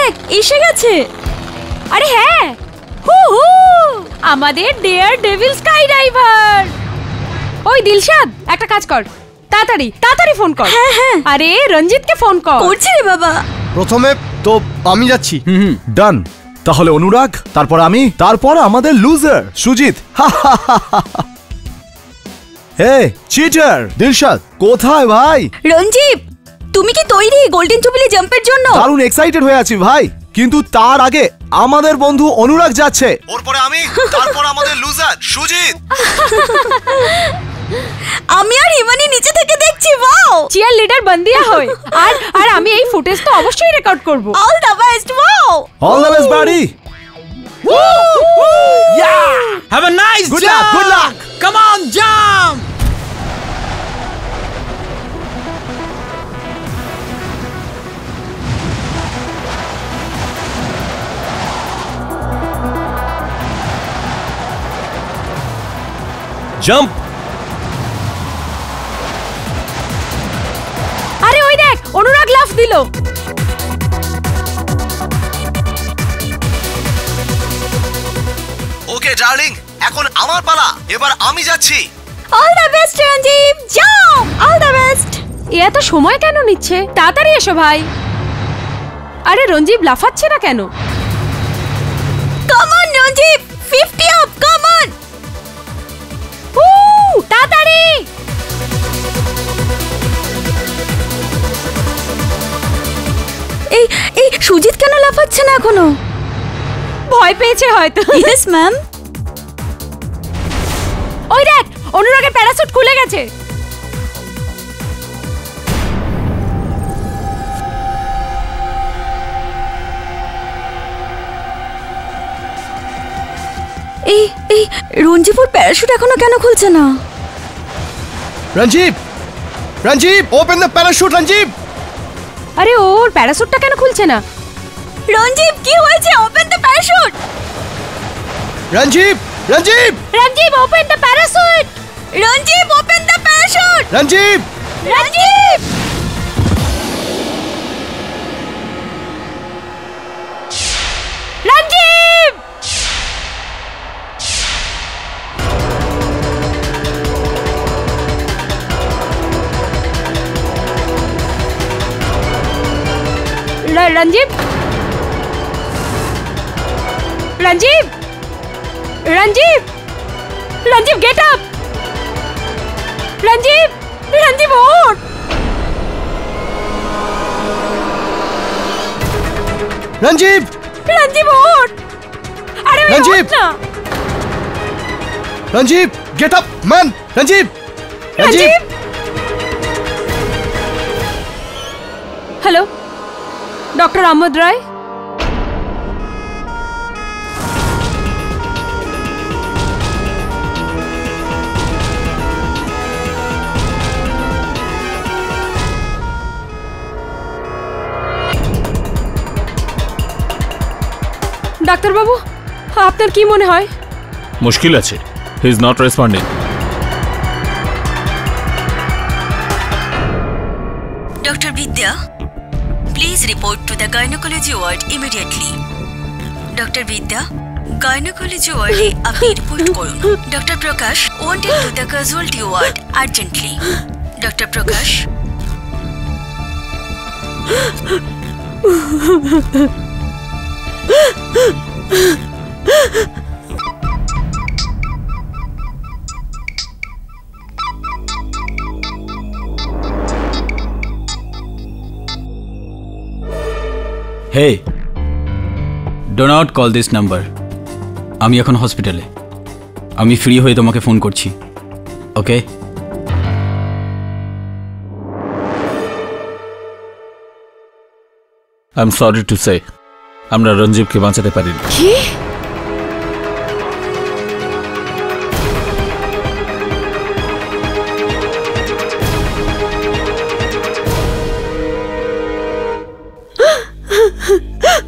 দেখ এসে গেছে। আরে হ্যাঁ, হু হু, আমাদের ডেয়ার ডেভিল স্কাই ডাইভার। ওই দিলশাদ, একটা কাজ কর, তাড়াতাড়ি তাড়াতাড়ি ফোন কর। হ্যাঁ হ্যাঁ, আরে রঞ্জিতকে ফোন কর। করছি রে বাবা। প্রথমে তো আমি যাচ্ছি। ডান। তাহলে অনুরাগ, তারপর আমি, তারপর আমাদের লুজার সুজিত। হে চিটার, দিলশাদ কোথায় ভাই? রঞ্জিত, তুমি কি তৈরি গোল্ডেন জুবিলি জাম্পের জন্য? দারুণ এক্সাইটেড হয়ে আছি ভাই, কিন্তু তার আগে আমাদের বন্ধু অনুরাগ যাচ্ছে, ওর পরে আমি, তারপর আমাদের লুজার সুজিত। আমি আর হিমানি নিচে থেকে দেখছি। ওয়াও, চিয়ার লিডার বন্দিয়া হয়। আর আমি এই ফুটেজ তো অবশ্যই রেকর্ড করব। All the best. Wow, all the best buddy. Have a nice Good jump. luck, good luck. Come on, jump. Jump. আরে ওই দেখ, অনুরাগ লাফ দিল। ওকে ডার্লিং, এখন আমার পালা, এবার আমি যাচ্ছি। All the best Ranjit, jump. All the best. এ এত সময় কেন নিচ্ছে? তাড়াতাড়ি এসো ভাই। আরে রঞ্জিত লাফাচ্ছে না কেন? Come on Ranjit, 50 up, come on. তাড়াতাড়ি। এই সুজিত কেন লাফাচ্ছে না এখনো? ভয় পেয়েছে হয়তো। Yes ma'am. ওই দেখ, অনুরাগের প্যারাসুট খুলে গেছে। এই রঞ্জিপুর প্যারাশুট এখনো কেন খুলছে না? Ranjit, Ranjit, open the parachute. Ranjit, আরে ওর প্যারাসুটটা কেন খুলছে না? রঞ্জিত কি হয়েছে? Open the parachute. Ranjit, Ranjit, Ranjit open the parachute. Ranjit open the parachute. Ranjit, Ranjit. Ranjit! Ranjit! Ranjit! Ranjit! Ranjit get up! Ranjit! Ranjit ওঠ! রঞ্জিত, রঞ্জিত ওঠ! আরে রঞ্জিত! ওঠ না! Ranjit, get up man. Ranjit, Ranjit. Hello, doctor Amod Roy. ডাক্তারবাবু, আপনার কি মনে হয়? মুশকিল আছে, he is not responding. Doctor Vidya, please report to the gynaecology ward immediately. Doctor Vidya, gynaecology ওয়ার্ডে আপনি রিপোর্ট করুন। Doctor Prakash, wanted to the casualty ward urgently. Doctor Prakash. Hey, do not call this number. আমি এখন হসপিটালে, আমি ফ্রি হয়ে তোমাকে ফোন করছি, okay? I am sorry to say, আমরা রঞ্জিবকে বাঁচাতে পারিনি। কি?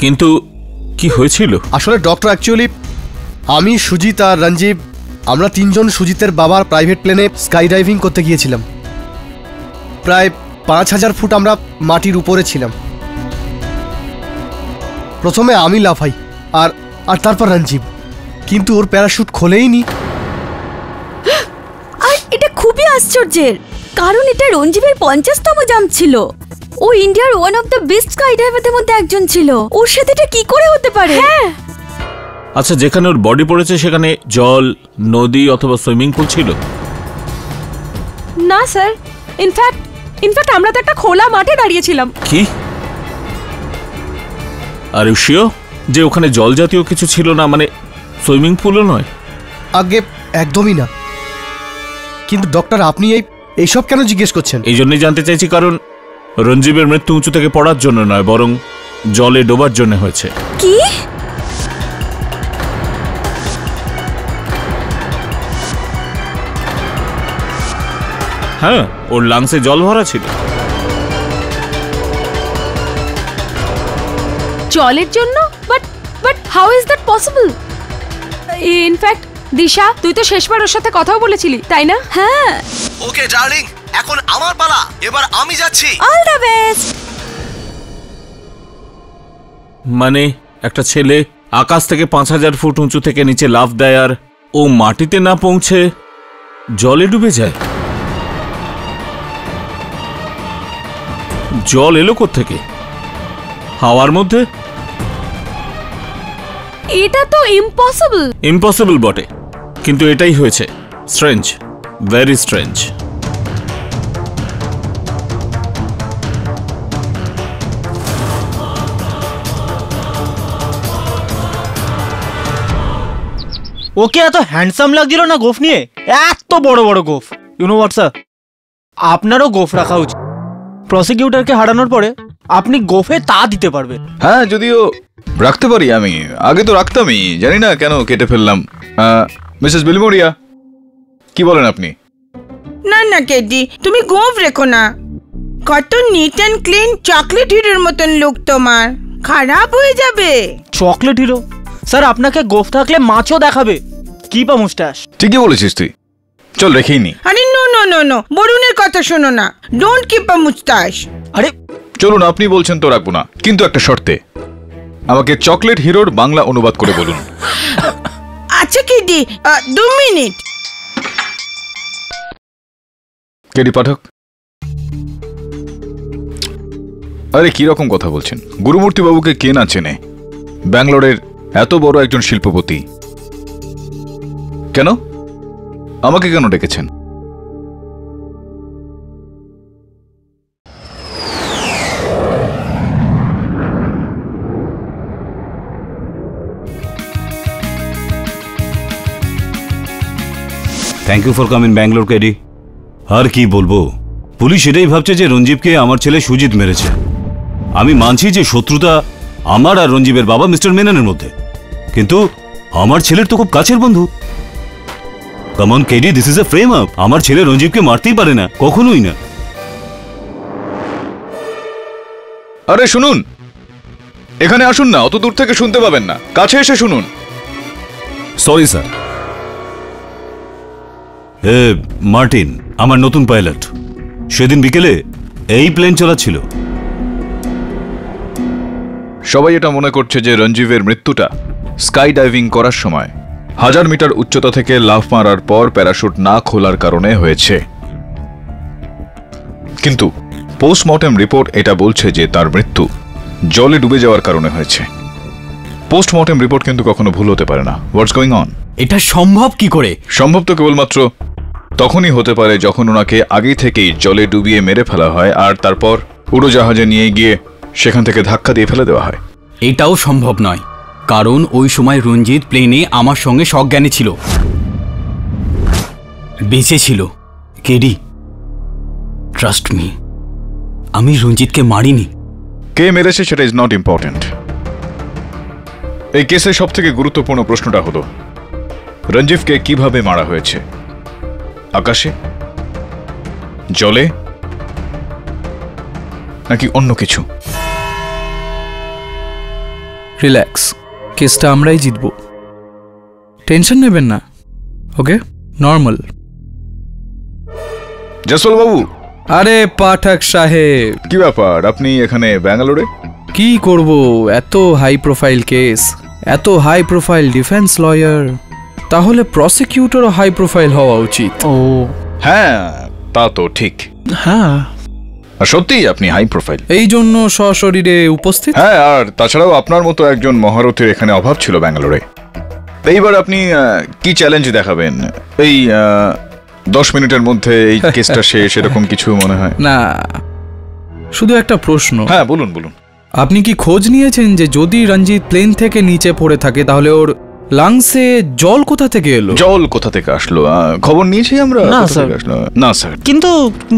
কিন্তু কি হয়েছিল? আসলে ডক্টর অ্যাকচুয়ালি আমি, সুজিত আর রঞ্জিব, আমরা তিনজন সুজিতের বাবার প্রাইভেট প্লেনে স্কাই ডাইভিং করতে গিয়েছিলাম। প্রায় 5000 ফুট আমরা মাটির উপরে ছিলাম। প্রথমে আমি লাফাই আর আর তারপর রঞ্জিব, কিন্তু ওর প্যারাশুট খোলেইনি। আর এটা খুবই আশ্চর্যের, কারণ এটা রঞ্জিবের 50তম জাম্প ছিল। ও ইন্ডিয়ার one of the best sky ডাইভারদের মধ্যে একজন ছিল। ওর সাথে এটা কি করে হতে পারে? হ্যাঁ, আচ্ছা, যেখানে ওর বডি পড়েছে সেখানে জল, নদী অথবা সুইমিং পুল ছিল? না স্যার, ইনফ্যাক্ট আমরা তো একটা খোলা মাঠে দাঁড়িয়েছিলাম। কি? আর ইউ শিওর যে ওখানে জল জাতীয় কিছু ছিল না, মানে সুইমিং পুলও নয়? আগে একদমই না। কিন্তু ডক্টর, আপনি এইসব কেন জিজ্ঞেস করছেন? এই জন্যই জানতে চাইছি, কারণ রঞ্জীবের মৃত্যু উঁচু থেকে পড়ার জন্য নয়, বরং জলে ডোবার জন্য হয়েছে। কি? হ্যাঁ, ওর লাংসে জল ভরা ছিল। জলের জন্য? But how is that possible? In fact Disha, তুই তো শেষবার ওর সাথে কথাও বলেছিলি, তাই না? হ্যাঁ। ওকে ডার্লিং, এখন আমার পালা, এবার আমি যাচ্ছি। All the best. মানে একটা ছেলে আকাশ থেকে 5000 ফুট উঁচু থেকে নিচে লাফ দেয় আর ও মাটিতে না পৌঁছে জলে ডুবে যায়। জল এলো কোত্থেকে? হাওয়ার মধ্যে? এটা তো ইম্পসিবল। ইম্পসিবল বটে, কিন্তু এটাই হয়েছে। Strange, very strange. ওকে এত হ্যান্ডসাম লাগছিল না গোফ নিয়ে, এত বড় বড় গোফ। ইউনো হোয়াট স্যার, আপনারও গোফ রাখা উচিত। প্রসিকিউটরকে হারানোর পরে আপনি গোফে তা দিতে পারবেন। হ্যাঁ, যদিও রাখতে পারি, আমি আগে তো রাখতামই, জানি না কেন কেটে ফেললাম। মিসেস বিলমোরিয়া, কি বলেন আপনি? না না কেডি, তুমি গোফ রেখো না। কত নিট অ্যান্ড ক্লিন, চকলেট হিরোর মতন লুক তোমার, খারাপ হয়ে যাবে। Chocolate hero? স্যার, আপনাকে গোফ থাকলে মাছও দেখাবে। কি পা মুস্টাশ। ঠিকই বলেছিস তুই, চল রেখেই নি। আরে নো নো নো নো, বরুণের কথা শোনো না। Don't keep a moustache. আরে চলুন, আপনি বলছেন তো রাখবো না, কিন্তু একটা শর্তে, আমাকে চকলেট হিরোর বাংলা অনুবাদ করে বলুন। আচ্ছা কেডি, 2 মিনিট। কেডি পাঠক। আরে কি রকম কথা বলছেন? গুরুমূর্তি বাবুকে কে না চেনে? ব্যাঙ্গালোরের এত বড় একজন শিল্পপতি। কেন আমাকে কেন ডেকেছেন? Thank you for coming Bangalore KD. আর কি বলবো, পুলিশ এটাই ভাবছে যে রঞ্জীবকে আমার ছেলে সুজিত মেরেছে। আমি মানছি যে শত্রুতা আমার আর রঞ্জীবের বাবা মিস্টার মেননের মধ্যে, কিন্তু আমার ছেলের তো খুব কাছের বন্ধু। Come on KD, this is a frame up. আমার ছেলে রঞ্জীবকে মারতেই পারে না, কখনোই না। আরে শুনুন, এখানে আসুন না, অত দূর থেকে শুনতে পাবেন না, কাছে এসে শুনুন। Sorry sir. মার্টিন আমার নতুন পাইলট, সেদিন বিকেলে এই প্লেন চালাচ্ছিল। সবাই এটা মনে করছে যে রঞ্জীবের মৃত্যুটা স্কাই ডাইভিং করার সময় 1000 মিটার উচ্চতা থেকে লাফ মারার পর প্যারাশুট না খোলার কারণে হয়েছে, কিন্তু পোস্টমর্টেম রিপোর্ট এটা বলছে যে তার মৃত্যু জলে ডুবে যাওয়ার কারণে হয়েছে। পোস্টমর্টেম রিপোর্ট কিন্তু কখনো ভুল হতে পারে না। What's going on? এটা সম্ভব কি করে? সম্ভব তো কেবলমাত্র তখনই হতে পারে যখন ওনাকে আগে থেকেই জলে ডুবিয়ে মেরে ফেলা হয় আর তারপর উড়োজাহাজে নিয়ে গিয়ে সেখান থেকে ধাক্কা দিয়ে ফেলে দেওয়া হয়। এটাও সম্ভব নয়, কারণ ওই সময় রঞ্জিত প্লেনে আমার সঙ্গে সজ্ঞানে ছিল, বেঁচে ছিল। কেডি, ট্রাস্ট মি, আমি রঞ্জিতকে মারিনি। কে মেরেছে সেটা ইজ নট ইম্পর্টেন্ট। এই কেসে সব থেকে গুরুত্বপূর্ণ প্রশ্নটা হলো রঞ্জিবকে কিভাবে মারা হয়েছে? আকাশে, জলে, নাকি অন্য কিছু? রিল্যাক্স, কেসটা আমরাই জিতব, টেনশন নেবেন না। ওকে, নর্মাল। জসওয়াল বাবু। আরে পাঠক সাহেব, কি ব্যাপার, আপনি এখানে ব্যাঙ্গালোরে? কি করব, এত হাই প্রোফাইল কেস, এত হাই প্রোফাইল ডিফেন্স লয়ার, তাহলে প্রসিকিউটরও হাই প্রোফাইল হওয়া উচিত। ও হ্যাঁ, তা তো ঠিক। হ্যাঁ, আর সত্যিই আপনি হাই প্রোফাইল। এই জন্য সশরীরে উপস্থিত। হ্যাঁ, আর তাছাড়াও আপনার মতো একজন মহারথীর এখানে অভাব ছিল ব্যাঙ্গালোরে। এইবার আপনি কি চ্যালেঞ্জ দেখাবেন? এই 10 মিনিটের মধ্যে এই কেসটা শেষ, এরকম কিছু মনে হয়? না, শুধু একটা প্রশ্ন। হ্যাঁ, বলুন বলুন। আপনি কি খোঁজ নিয়েছেন যে যদি রঞ্জিত প্লেন থেকে নিচে পড়ে থাকে তাহলে ওর লাংসে জল কোথা থেকে এলো? জল কোথা থেকে আসলো খবর নিয়েছি আমরা। না, কোথা স্যার। থেকে আসলো? না স্যার। কিন্তু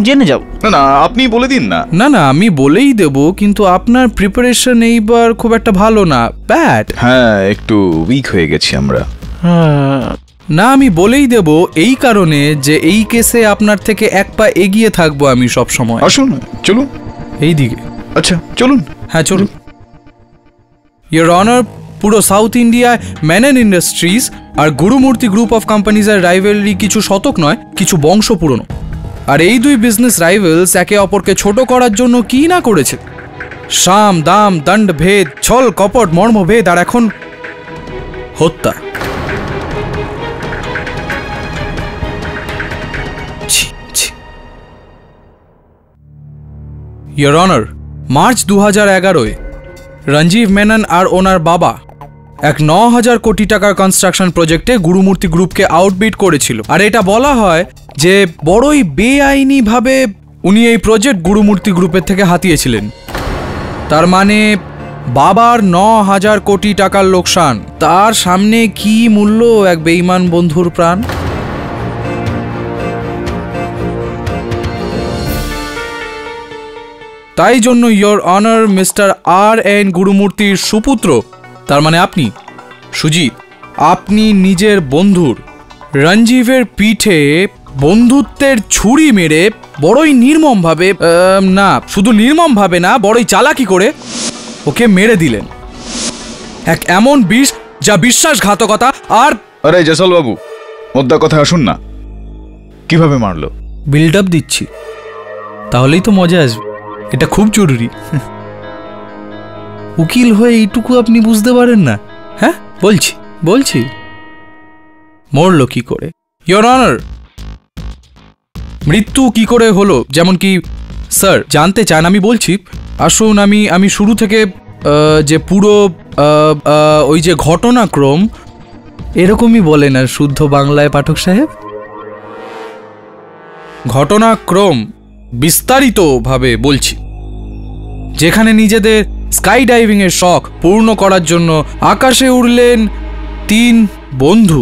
জেনে যাও। না না, আপনি বলে দিন না। না না, আমি বলেই দেব, কিন্তু আপনার প্রিপারেশন এইবার খুব একটা ভালো না, ব্যাড। হ্যাঁ, একটু উইক হয়ে গেছি আমরা। না, আমি বলেই দেব এই কারণে যে এই কেসে আপনার থেকে এক পা এগিয়ে থাকবো আমি সব সময়। আসুন, চলুন এই দিকে। আচ্ছা, চলুন। হ্যাঁ, চলুন। ইয়োর অনার, পুরো সাউথ ইন্ডিয়ায় মেনন ইন্ডাস্ট্রিজ আর গুরুমূর্তি গ্রুপ অফ কোম্পানিজের রাইভেলরি কিছু শতক নয়, কিছু বংশ পুরনো। আর এই দুই বিজনেস রাইভেলস একে অপরকে ছোট করার জন্য কি না করেছে, সাম দাম দণ্ড ভেদ, ছল কপট মর্মভেদ, আর এখন হত্যা। ইয়োর অনার, মার্চ 2011-এ রঞ্জীব মেনন আর ওনার বাবা এক 9,000 কোটি টাকার কনস্ট্রাকশন প্রজেক্টে গুরুমূর্তি গ্রুপকে আউটবিট করেছিল। আর এটা বলা হয় যে বড়ই বেআইনি ভাবে উনি এই প্রজেক্ট গুরুমূর্তি গ্রুপের থেকে হাতিয়েছিলেন। তার মানে বাবার 9,000 কোটি টাকার লোকসান, তার সামনে কি মূল্য এক বেঈমান বন্ধুর প্রাণ? তাই জন্য ইয়োর অনার, মিস্টার R.N. গুরুমূর্তির সুপুত্র, তার মানে আপনি সুজিত, আপনি নিজের বন্ধুর রঞ্জীবের পিঠে বন্ধুত্বের ছুরি মেরে বড়ই নির্মমভাবে, না শুধু নির্মমভাবে না, বড়ই চালাকি করে ওকে মেরে দিলেন। এক এমন বিষ যা বিশ্বাসঘাতকতা আর... আরে জেসল বাবু, মোদ্দা কথা আসুন না। কিভাবে মারলো? বিল্ড আপ দিচ্ছি, তাহলেই তো মজা আসবে। এটা খুব জরুরি। উকিল হয়ে এইটুকু আপনি বুঝতে পারেন না? হ্যাঁ, বলছি মরলো কি করে? ইয়োর অনার, মৃত্যু কি করে হলো, যেমন কি স্যার জানতে চান? আমি বলছি, আসুন আমি শুরু থেকে যে পুরো ওই যে ঘটনাক্রম, এরকমই বলেন আর শুদ্ধ বাংলায় পাঠক সাহেব, ঘটনাক্রম বিস্তারিতভাবে বলছি। যেখানে নিজেদের স্কাই ডাইভিং এর শখ পূর্ণ করার জন্য আকাশে উড়লেন 3 বন্ধু।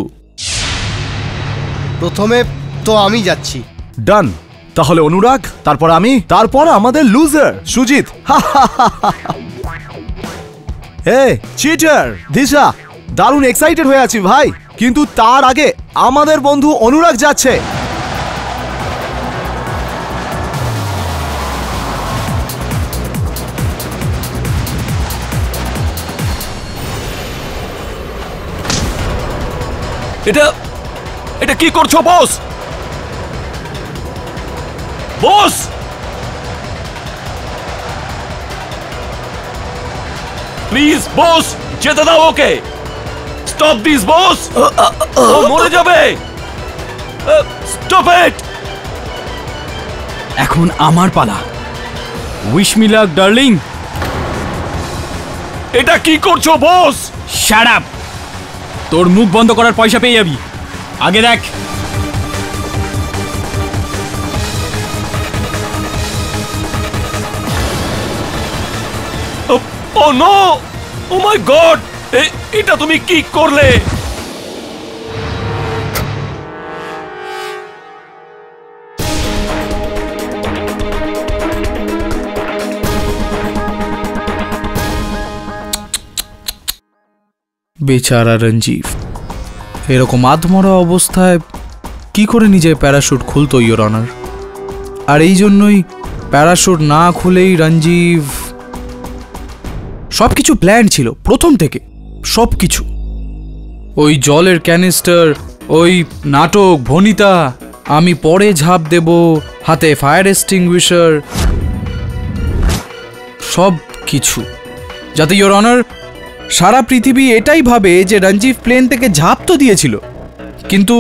প্রথমে তো আমি যাচ্ছি। ডান। তাহলে অনুরাগ, তারপর আমি, তারপর আমাদের লুজার সুজিত। হে চিটার, দিশা, দারুণ এক্সাইটেড হয়ে আছি ভাই, কিন্তু তার আগে আমাদের বন্ধু অনুরাগ যাচ্ছে। এটা কি করছো বস? বস, প্লিজ বস, যেতে দাও ওকে। স্টপ দিস বস, ও মরে যাবে। Stop it. এখন আমার পালা। Wish me luck darling. এটা কি করছো বস? Shut up. তোর মুখ বন্ধ করার পয়সা পেয়ে যাবি, আগে দেখ। ও নো, ও মাই গড, এটা তুমি কি করলে? বেচারা রঞ্জীব এরকম আধমরা অবস্থায় কি করে নিজের প্যারাশুট খুলতো ইয়োর অনার? আর এই জন্যই প্যারাশুট না খুলেই রঞ্জীব... সবকিছু প্ল্যান ছিল প্রথম থেকে, সবকিছু। ওই জলের ক্যানিস্টার, ওই নাটক ভনিতা, আমি পরে ঝাঁপ দেব, হাতে ফায়ার এক্সটিংগুইশার, সব কিছু যাতে ইওর অনার সারা পৃথিবী এটাই ভাবে যে রঞ্জিভ প্লেন থেকে ঝাঁপ তো দিয়েছিল, কিন্তু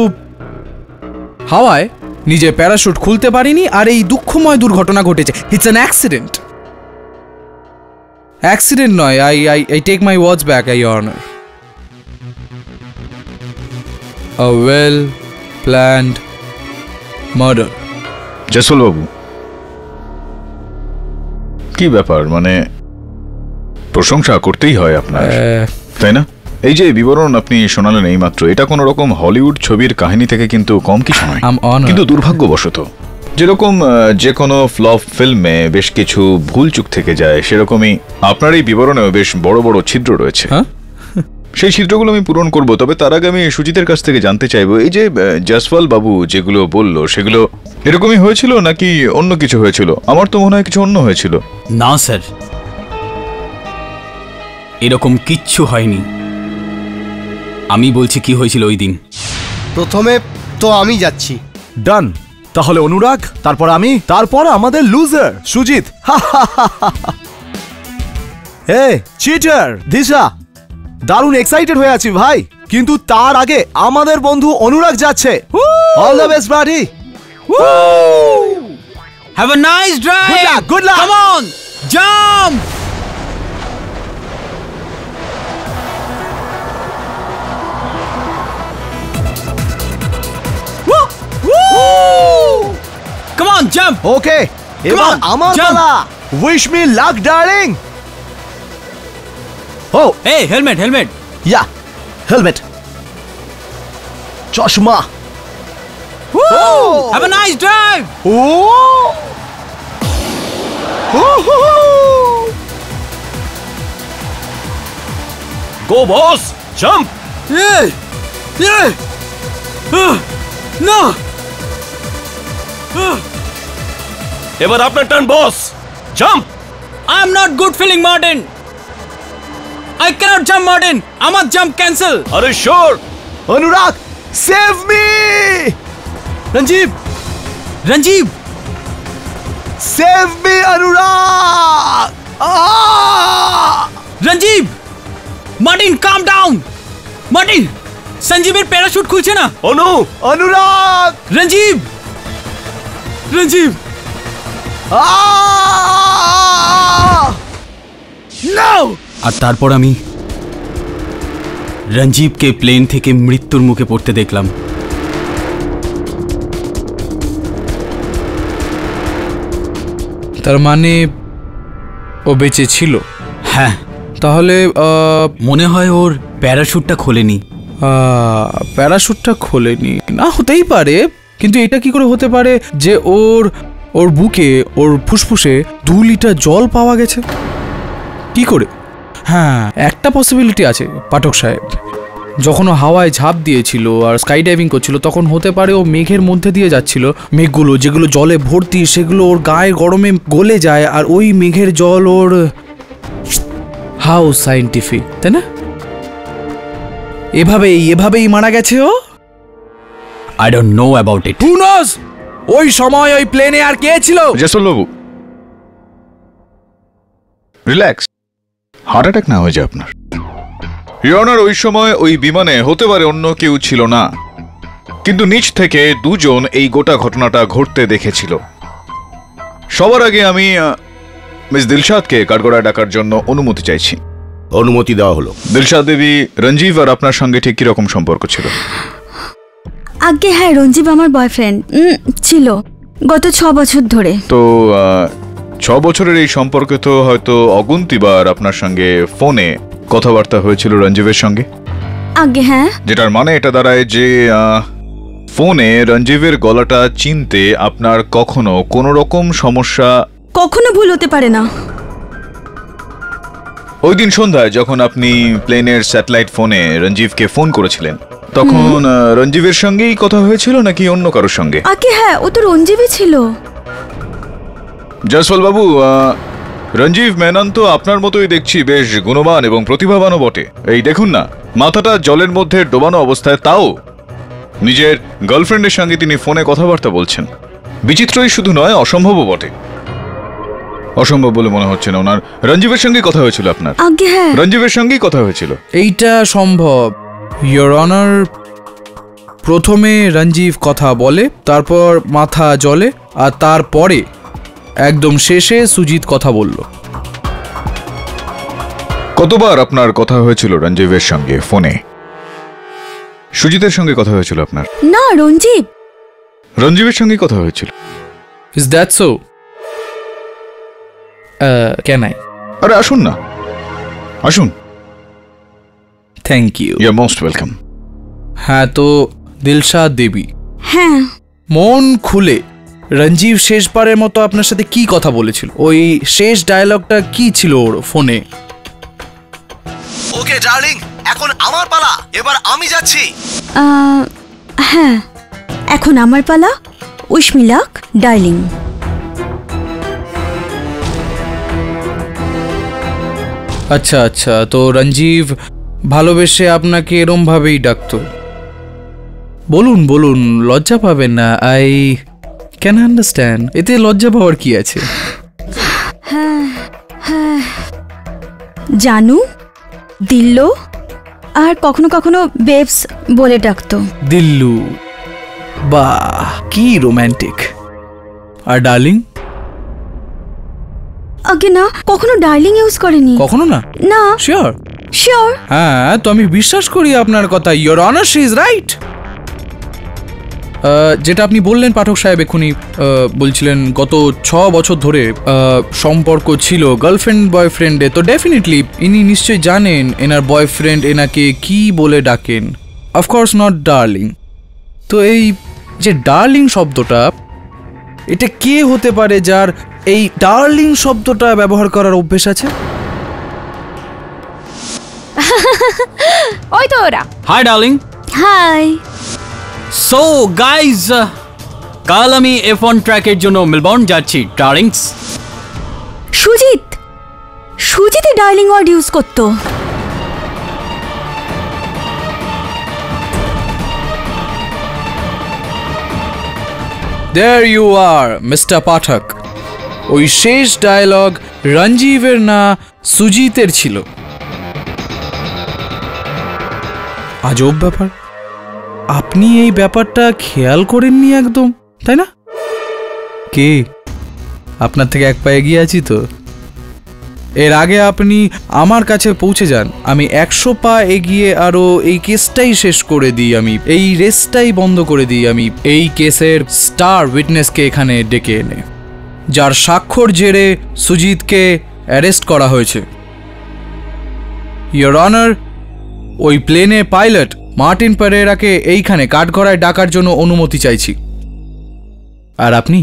হাওয়ায় নিজে প্যারাশুট খুলতে পারিনি আর এই দুঃখময় দুর্ঘটনা ঘটেছে। It's an accident. অ্যাক্সিডেন্ট নয়, I take my words back, your honour. A well planned murder. Jaiswal babu, কি ব্যাপার, মানে প্রশংসা করতেই হয় আপনার, তাই না? এই যে বিবরণ আপনি শোনালেন এইমাত্র, এটা কোনো রকম হলিউড ছবির কাহিনী থেকে কিন্তু কম কিছু নয়। কিন্তু দুর্ভাগ্যবশত যেরকম যে কোনো ফ্লপ ফিল্মে বেশ কিছু ভুল চুক থেকে যায়, সেরকমই আপনার এই বিবরণেও বেশ বড় বড় ছিদ্র রয়েছে। সেই ছিদ্রগুলো আমি পূরণ করব, তবে তার আগে আমি সুজিতের কাছ থেকে জানতে চাইবো, এই যে জয়সওয়াল বাবু যেগুলো বললো সেগুলো এরকমই হয়েছিল নাকি অন্য কিছু হয়েছিল? আমার তো মনে হয় কিছু অন্য হয়েছিল। না স্যার, এরকম কিচ্ছু হয়নি। আমি বলছি কি হয়েছিল ওই দিন। প্রথমে তো আমি যাচ্ছি। ডান, তাহলে অনুরাগ, তারপর আমি, তারপর আমাদের লুজার সুজিত। হে চিটার দিশা, দারুণ এক্সাইটেড হয়ে আছি ভাই, কিন্তু তার আগে আমাদের বন্ধু অনুরাগ যাচ্ছে। All the best buddy. Have a nice drive. Good luck, good luck. Come on, jump. Come on, jump. Okay, এবার আমার পালা। Wish me luck darling. ও এই হেলমেট, হেলমেট। ইয়া, হেলমেট, চশমা। Have a nice drive. Go boss, jump. না, এবার আপনার turn boss, jump. I am not good feeling Martin. I cannot jump, Martin. আমার জাম্প ক্যান্সেল। আরে sure. Anurag, save me. Ranjib, রঞ্জিব, save me অনুরাগ। রঞ্জিব, Martin কাম down. Martin, সঞ্জীবের parachute খুলছে না। অনুরাগ, রঞ্জিব, রঞ্জিব। No. আর তারপর আমি রঞ্জিবকে plane থেকে মৃত্যুর মুখে পড়তে দেখলাম। তার মানে ও বেঁচে ছিল? হ্যাঁ। তাহলে মনে হয় ওর প্যারাশুটটা খোলেনি। প্যারাশুটটা খোলেনি না, হতেই পারে, কিন্তু এটা কি করে হতে পারে যে ওর বুকে, ওর ফুসফুসে 2 লিটার জল পাওয়া গেছে? কি করে? হ্যাঁ, একটা পসিবিলিটি আছে পাঠক সাহেব। যখন ও হাওয়ায় ঝাঁপ দিয়েছিল আর স্কাই ডাইভিং করছিল, তখন হতে পারে ও মেঘের মধ্যে দিয়ে যাচ্ছিল। মেঘগুলো যেগুলো জলে ভর্তি, সেগুলো ওর গায়ে গরমে গলে যায়, আর ওই মেঘের জল ওর... হাউ সায়েন্টিফিক, তাই না? এভাবেই মারা গেছে ও। I don't know about it. Who knows? ওই সময় ওই প্লেনে আর কে ছিল? জয়সওয়াল বাবু, রিল্যাক্স, হার্ট অ্যাটাক না হয়ে যায় আপনার। ইওর অনার, ওই সময় ওই বিমানে হতে পারে অন্য কেউ ছিল না, কিন্তু নিচ থেকে 2 জন এই গোটা ঘটনাটা ঘটতে দেখেছিল। সবার আগে আমি মিস দিলশাদকে কাঠগড়ায় ডাকার জন্য অনুমতি চাইছি। অনুমতি দেওয়া হলো। দিলশাদ দেবী, রঞ্জিব আর আপনার সঙ্গে ঠিক কিরকম সম্পর্ক ছিল? আগে হ্যাঁ, রঞ্জিব আমার বয়ফ্রেন্ড ছিল গত 6 বছর ধরে। তো 6 বছরের এই সম্পর্কে তো হয়তো অগুন্তিবার আপনার সঙ্গে ফোনে কথাবার্তা হয়েছিল রঞ্জিবের সঙ্গে? আগে হ্যাঁ। যেটার মানে এটা দাঁড়ায় যে ফোনে রঞ্জিবের গলাটা চিনতে আপনার কখনো কোনো রকম সমস্যা কখনো ভুল হতে পারে না। ওই দিন সন্ধ্যায় যখন আপনি প্লেনের স্যাটেলাইট ফোনে রঞ্জিবকে ফোন করেছিলেন, তখন রঞ্জিবের সঙ্গেই কথা হয়েছিল নাকি অন্য কারোর সঙ্গে? আগে হ্যাঁ, ও তো রঞ্জিবই ছিল। জয়সওয়াল বাবু, রঞ্জিব মেনন তো আপনার মতোই দেখছি বেশ গুণবান এবং প্রতিভাবানও বটে। এই দেখুন না, মাথাটা জলের মধ্যে ডোবানো অবস্থায়, তাও নিজের গার্লফ্রেন্ডের সঙ্গে তিনি ফোনে কথাবার্তা বলছেন। বিচিত্রই শুধু নয়, অসম্ভবও বটে। অসম্ভব বলে মনে হচ্ছে না। ওনার রঞ্জীবের সঙ্গে কথা হয়েছিল আপনার? আগে হ্যাঁ, রঞ্জীবের সঙ্গেই কথা হয়েছিল। এইটা সম্ভব, ইয়োর অনার। প্রথমে রঞ্জীব কথা বলে, তারপর মাথা জ্বলে, আর তারপরে একদম শেষে সুজিত কথা বলল। কতবার আপনার কথা হয়েছিল রঞ্জীবের সঙ্গে ফোনে? সুজিতের সঙ্গে কথা হয়েছিল আপনার? না রঞ্জীব। রঞ্জীবের সঙ্গে কথা হয়েছিল। Is that so? Can I? আরে আসুন না, আসুন। Thank you. You are most welcome. হ্যাঁ, তো দিলশাদ দেবী, হ্যাঁ মন খুলে রঞ্জীব শেষবারের মতো আপনার সাথে কি কথা বলেছিল? ওই শেষ ডায়লগটা কি ছিল ওর ফোনে? ওকে ডার্লিং, এখন আমার পালা, এবার আমি যাচ্ছি। হ্যাঁ, এখন আমার পালা। Wish me luck darling. আচ্ছা আচ্ছা, তো রঞ্জীব ভালোবেসে আপনাকে এরম ভাবেই ডাকতো? বলুন বলুন, লজ্জা পাবেন না। I can understand. এতে লজ্জা পাওয়ার কি আছে? হ্যাঁ হ্যাঁ, জানু, দিল্লো, আর কখনো কখনো বেবস বলে ডাকতো। দিল্লু, বাহ কি রোম্যান্টিক। আর ডার্লিং? আগে না, কখনো ডার্লিং ইউজ করেনি। কখনো না? না। শিওর? শিওর। হ্যাঁ, তো আমি বিশ্বাস করি আপনার কথা। Your honour, she is right. যেটা আপনি বললেন পাঠক সাহেব এক্ষুনি, বলছিলেন গত 6 বছর ধরে সম্পর্ক ছিল গার্লফ্রেন্ড বয়ফ্রেন্ডে, তো ডেফিনেটলি ইনি নিশ্চয়ই জানেন এনার বয়ফ্রেন্ড এনাকে কি বলে ডাকেন। Of course not darling. তো এই যে ডার্লিং শব্দটা, এটা কে হতে পারে যার এই ডার্লিং শব্দটা ব্যবহার করার অভ্যেস আছে? ওই তো ওরা। Hi darling. Hi. So guys, কাল আমি F1 ট্র্যাকের জন্য মেলবোর্ন যাচ্ছি ডার্লিংস। সুজিত, সুজিতে ডার্লিং ওয়ার্ড ইউজ করতো। There you are, Mr. Pathak. ওই শেষ ডায়লগ রঞ্জীবের না সুজিতের ছিল। আজব ব্যাপার, আপনি এই ব্যাপারটা খেয়াল করেননি একদম, তাই না? কে আপনার থেকে এক পা এগিয়ে আছি তো? এর আগে আপনি আমার কাছে পৌঁছে যান, আমি 100 পা এগিয়ে আরো এই কেসটাই শেষ করে দিই, আমি এই রেসটাই বন্ধ করে দিই। আমি এই কেসের স্টার উইটনেসকে এখানে ডেকে এনে, যার স্বাক্ষর জেরে সুজিতকে অ্যারেস্ট করা হয়েছে। ইয়োর অনার, ওই প্লেনে পাইলট মার্টিন পেরেরাকে এইখানে কাঠগড়ায় ডাকার জন্য অনুমতি চাইছি। আর আপনি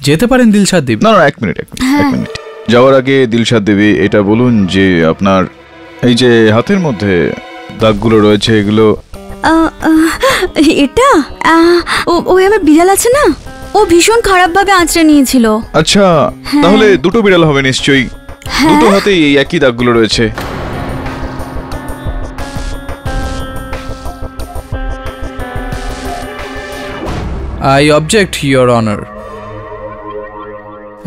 যেতে পারেন দিলশাদ দেবী। না না, এক মিনিট। যাওয়ার আগে দিলশাদ দেবী, এটা বলুন যে আপনার এই যে হাতের মধ্যে দাগগুলো রয়েছে, এগুলো? এটা ওই আমার বিড়াল আছে না, ও ভীষণ খারাপভাবে আঁচড়ে নিয়েছিল। আচ্ছা, তাহলে দুটো বিড়াল হবে নিশ্চয়ই। দুটো হাতেই এই একই দাগগুলো রয়েছে। I object, your honour.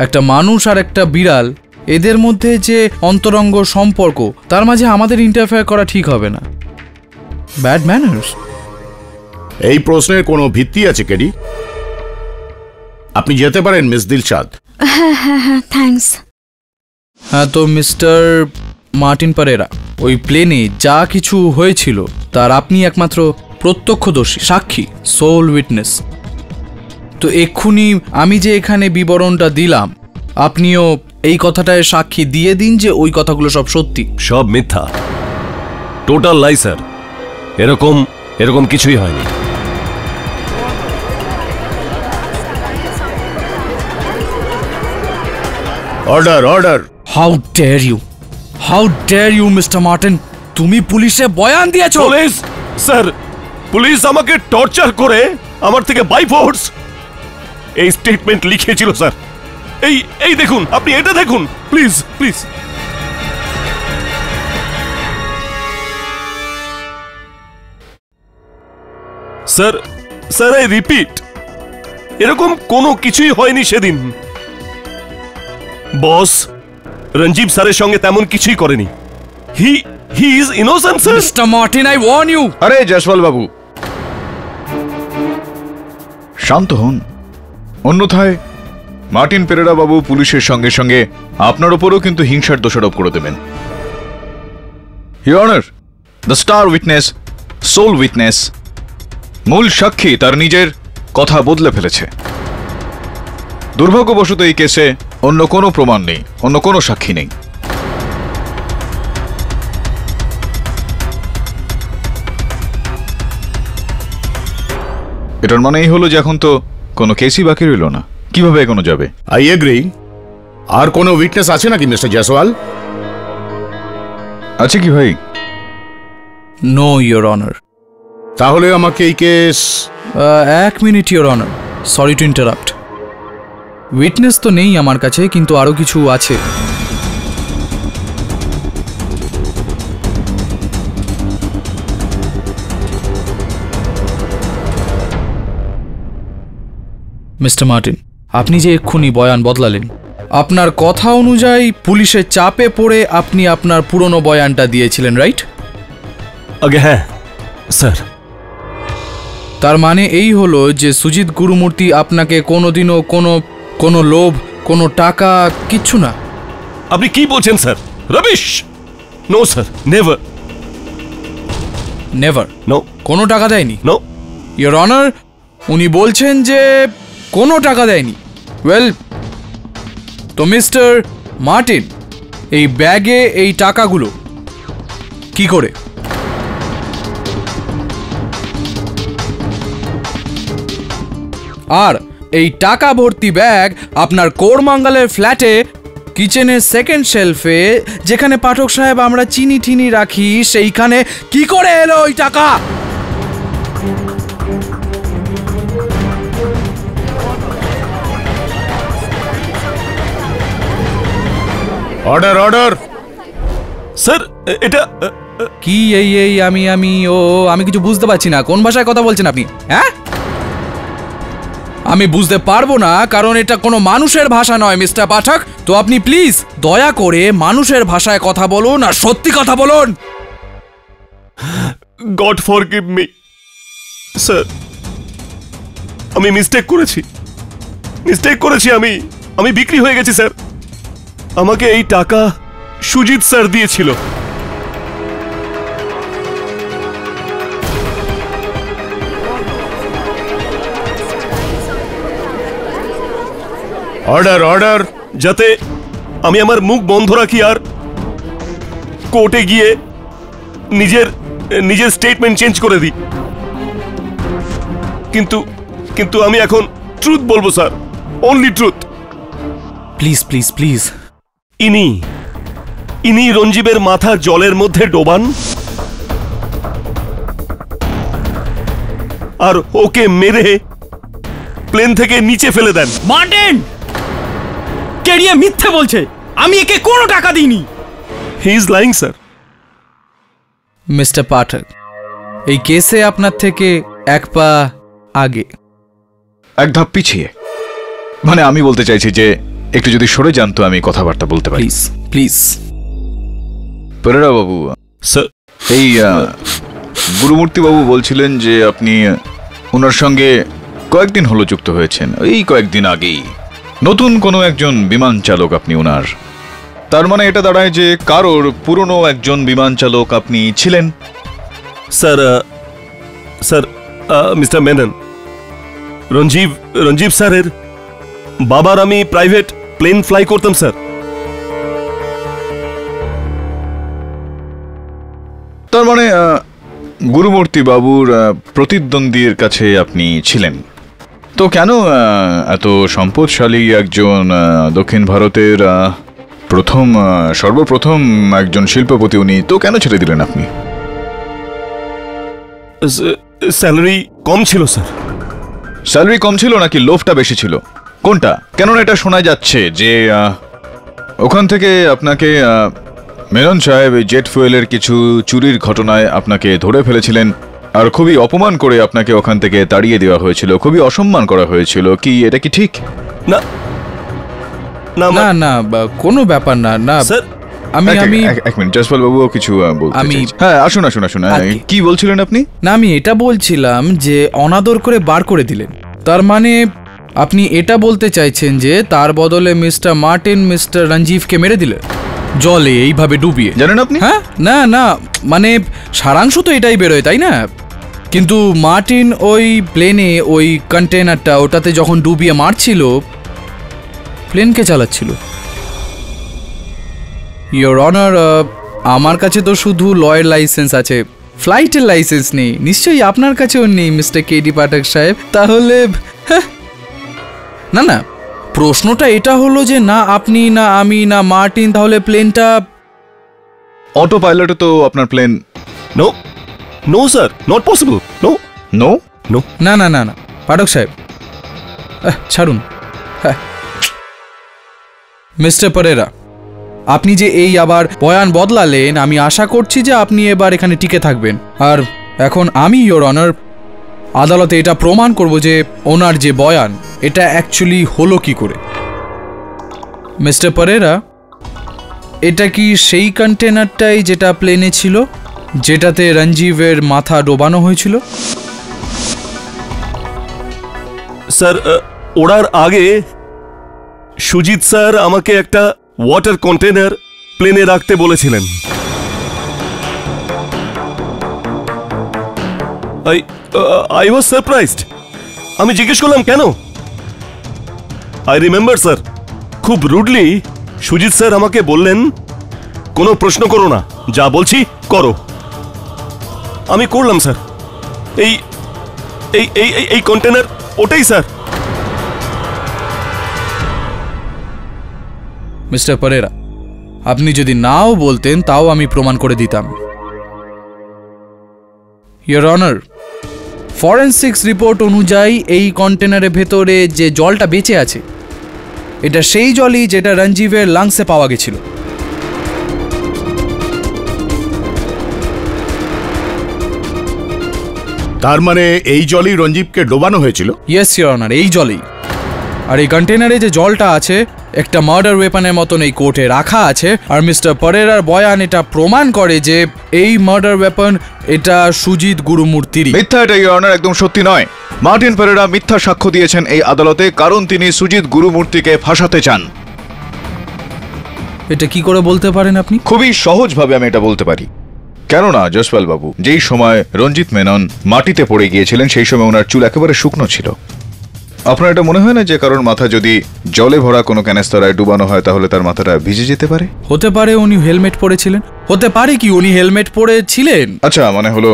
একটা মানুষ আর একটা বিড়াল, এদের মধ্যে যে অন্তরঙ্গ সম্পর্ক, তার মাঝে আমাদের ইন্টারফেয়ার করা ঠিক হবে না। Bad manners. এই প্রশ্নের কোনো ভিত্তি আছে কেডি? আপনি যেতে পারেন মিস দিলশাদ। হ্যাঁ হ্যাঁ হ্যাঁ, থ্যাঙ্কস। হ্যাঁ, তো মিস্টার মার্টিন পেরেরা, ওই প্লেনে যা কিছু হয়েছিল তার আপনি একমাত্র প্রত্যক্ষদর্শী, সাক্ষী, সোল উইটনেস। তো এক্ষুনি আমি যে এখানে বিবরণটা দিলাম, আপনিও এই কথাটায় সাক্ষী দিয়ে দিন যে ওই কথাগুলো সব সত্যি। সব মিথ্যা, টোটাল লাই স্যার। এরকম কিছুই হয়নি। Order order. How dare you mister Martin, তুমি পুলিশে বয়ান দিয়েছো? পুলিশ স্যার, পুলিশ আমাকে টর্চার করে আমার থেকে বাই ফোর্স এই স্টেটমেন্ট লিখিয়েছিল স্যার। এই দেখুন, আপনি এটা দেখুন please please. Sir I repeat, এরকম কোনো কিছুই হয়নি সেদিন। বস, রঞ্জীব স্যারের সঙ্গে তেমন কিছুই করেনি। He is innocent sir. Mister Martin, I warn you. আরে জয়সওয়াল বাবু, শান্ত হন। অন্যথায় মার্টিন পেরেরা বাবু পুলিশের সঙ্গে সঙ্গে আপনার ওপরও কিন্তু হিংসার দোষারোপ করে দেবেন। Your honour, the star witness, sole witness, মূল সাক্ষী তার নিজের কথা বদলে ফেলেছে। দুর্ভাগ্যবশত এই কেসে অন্য কোনো প্রমাণ নেই, অন্য কোনো সাক্ষী নেই। এটার মানে এই হলো যে এখন তো কোনো কেসই বাকি রইল না। কিভাবে এগোনো যাবে? I agree. আর কোনো উইটনেস আছে নাকি মিস্টার জয়সওয়াল? আছে কি ভাই? No your honour. তাহলে আমাকে এই কেস... এক minute your honour, sorry to interrupt. Witness তো নেই আমার কাছে, কিন্তু আরো কিছু আছে। মিস্টার মার্টিন, আপনি যে এক্ষুনি বয়ান বদলালেন, আপনার কথা অনুযায়ী পুলিশের চাপে পড়ে আপনি আপনার পুরনো বয়ানটা দিয়েছিলেন, রাইট? আগে হ্যাঁ স্যার। তার মানে এই হলো যে সুজিত গুরুমূর্তি আপনাকে কোনোদিনও কোনো লোভ, কোনো টাকা, কিচ্ছু না? আপনি কি বলছেন sir? Rubbish! No sir, never. Never? No. কোনো টাকা দেয়নি? নো ইওর অনার, উনি বলছেন যে কোনো টাকা দেয়নি। ওয়েল, তো মিস্টার মার্টিন, এই ব্যাগে এই টাকাগুলো কি করে? আর এই টাকা ভর্তি ব্যাগ আপনার কোরমাঙ্গালের ফ্ল্যাটে কিচেনের সেকেন্ড শেলফে, যেখানে পাঠক সাহেব আমরা চিনি ঠিনি রাখি, সেইখানে কি করে এলো ওই টাকা? Order, order. স্যার, এটা কি আমি কিছু বুঝতে পারছি না। কোন ভাষায় কথা বলছেন আপনি? হ্যাঁ, আমি বুঝতে পারবো না, কারণ এটা কোনো মানুষের ভাষা নয় মিস্টার পাঠক। তো আপনি প্লিজ দয়া করে মানুষের ভাষায় কথা বলুন আর সত্যি কথা বলুন। গড ফরগিভ মি স্যার, আমি মিস্টেক করেছি। আমি বিক্রি হয়ে গেছি স্যার। আমাকে এই টাকা সুজিত স্যার দিয়েছিল। Order, order. যাতে আমি আমার মুখ বন্ধ রাখি আর কোর্টে গিয়ে নিজের স্টেটমেন্ট চেঞ্জ করে দিই। কিন্তু আমি এখন ট্রুথ বলবো sir, only truth. Please please please. ইনি রঞ্জীবের মাথা জলের মধ্যে ডোবান আর ওকে মেরে প্লেন থেকে নিচে ফেলে দেন। মার্টিন, কেরিয়া মিথ্যে বলছে। আমি একে কোনো টাকা দিইনি। He is lying sir. Mister Pathak, এই কেসে আপনার থেকে এক পা আগে, এক ধাপ পিছিয়ে। মানে আমি বলতে চাইছি যে একটু যদি সরে যান তো আমি কথাবার্তা বলতে পারি। Please please. Perera Babu, sir, এই গুরুমূর্তি বাবু বলছিলেন যে আপনি ওনার সঙ্গে কয়েকদিন হলো যুক্ত হয়েছেন, এই কয়েকদিন আগেই। নতুন কোনো একজন বিমান চালক আপনি ওনার। তার মানে এটা দাঁড়ায় যে কারোর পুরনো একজন বিমান চালক আপনি ছিলেন। স্যার, মিস্টার মেনন, রঞ্জীব স্যারের বাবার আমি প্রাইভেট প্লেন ফ্লাই করতাম স্যার। তার মানে গুরুমূর্তি বাবুর প্রতিদ্বন্দ্বীর কাছে আপনি ছিলেন। তো কেন এত সম্পদশালী একজন দক্ষিণ ভারতের সর্বপ্রথম একজন শিল্পপতি উনি, তো কেন ছেড়ে দিলেন আপনি? স্যালারি কম ছিল স্যার। স্যালারি কম ছিল নাকি লোভটা বেশি ছিল? কোনটা? কেননা এটা শোনা যাচ্ছে যে ওখান থেকে আপনাকে মেনন সাহেব জেট ফুয়েলের কিছু চুরির ঘটনায় আপনাকে ধরে ফেলেছিলেন আর খুবই অপমান করে আপনাকে ওখান থেকে তাড়িয়ে দেওয়া হয়েছিল, খুবই অসম্মান করা হয়েছিল। কি এটা কি ঠিক? না না কোনো ব্যাপার না না স্যার আমি এক মিনিট জসপাল বাবু কিছু বলতে চাইছেন। হ্যাঁ আসুন আসুন আসুন কি বলছিলেন আপনি? না আমি এটা বলছিলাম যে অনাদর করে বার করে দিলেন, তার মানে আপনি এটা বলতে চাইছেন যে তার বদলে মিস্টার মার্টিন মিস্টার রঞ্জিভকে মেরে দিলেন জলে এইভাবে ডুবিয়ে, জানেন আপনি? হ্যাঁ না না মানে সারাংশ তো এটাই বেরোয় তাই না, কিন্তু মার্টিন ওই প্লেনে ওই কন্টেনারটা ওটাতে যখন ডুবিয়ে মারছিল প্লেনকে চালাচ্ছিল। ইয়োর অনার আমার কাছে তো শুধু লয়ের লাইসেন্স আছে, ফ্লাইটের লাইসেন্স নেই, নিশ্চয়ই আপনার কাছেও নেই মিস্টার কেডি পাঠক সাহেব। তাহলে না না প্রশ্নটা এটা হলো যে না আপনি না আমি না মার্টিন, তাহলে প্লেনটা অটো পাইলটে তো আপনার plane. No no sir, not possible. No no no না না না না পাঠক সাহেব ছাড়ুন। মিস্টার পরেরা, আপনি যে এই আবার বয়ান বদলালেন, আমি আশা করছি যে আপনি এবার এখানে টিকে থাকবেন। আর এখন আমি ইয়োর অনার আদালতে এটা প্রমাণ করব যে ওনার যে বয়ান এটা অ্যাকচুয়ালি হলো কি করে। মিস্টার পরেরা, এটা কি সেই কন্টেনারটাই যেটা প্লেনে ছিল যেটাতে রঞ্জীবের মাথা ডোবানো হয়েছিল? স্যার ওড়ার আগে সুজিত স্যার আমাকে একটা ওয়াটার কন্টেনার প্লেনে রাখতে বলেছিলেন। I was surprised. আমি জিজ্ঞেস করলাম কেন। আই রিমেম্বার স্যার, খুব রুডলি সুজিত স্যার আমাকে বললেন কোনো প্রশ্ন করো না, যা বলছি করো। আমি করলাম স্যার। এই এই এই এই কন্টেনার ওটাই স্যার। মিস্টার পরেরা, আপনি যদি নাও বলতেন তাও আমি প্রমাণ করে দিতাম। ইয়োর অনার, ফরেনসিক্স রিপোর্ট অনুযায়ী এই কন্টেনারের ভেতরে যে জলটা বেঁচে আছে এটা সেই জলই যেটা রঞ্জীবের লাংসে পাওয়া গেছিল। তার মানে এই জলই রঞ্জীবকে ডোবানো হয়েছিল? ইয়েস ইয়োর অনার, এই জলই। আর এই কন্টেনারে যে জলটা আছে একটা মার্ডার ওয়েপনের মতন এই কোর্টে রাখা আছে, আর মিস্টার পরেরার বয়ান এটা প্রমাণ করে যে এই মার্ডার ওয়েপন এটা সুজিত গুরুমূর্তিরই। মিথ্যা এটা ইয়োর অনার, একদম সত্যি নয়। মার্টিন পেরেরা মিথ্যা সাক্ষ্য দিয়েছেন এই আদালতে, কারণ তিনি সুজিত গুরুমূর্তিকে ফাঁসাতে চান। এটা কি করে বলতে পারেন আপনি? খুবই সহজভাবে আমি এটা বলতে পারি। কেননা জসপাল বাবু, যেই সময় রঞ্জিত মেনন মাটিতে পড়ে গিয়েছিলেন সেই সময় ওনার চুল একেবারে শুকনো ছিল। আপনার এটা মনে হয় না যে কারণ মাথা যদি জলে ভরা কোনো ক্যানেস্তারায় ডুবানো হয় তাহলে তার মাথাটা ভিজে যেতে পারে? হতে পারে উনি হেলমেট পরেছিলেন, হতে পারে কি উনি হেলমেট পরেছিলেন। আচ্ছা, মানে হলো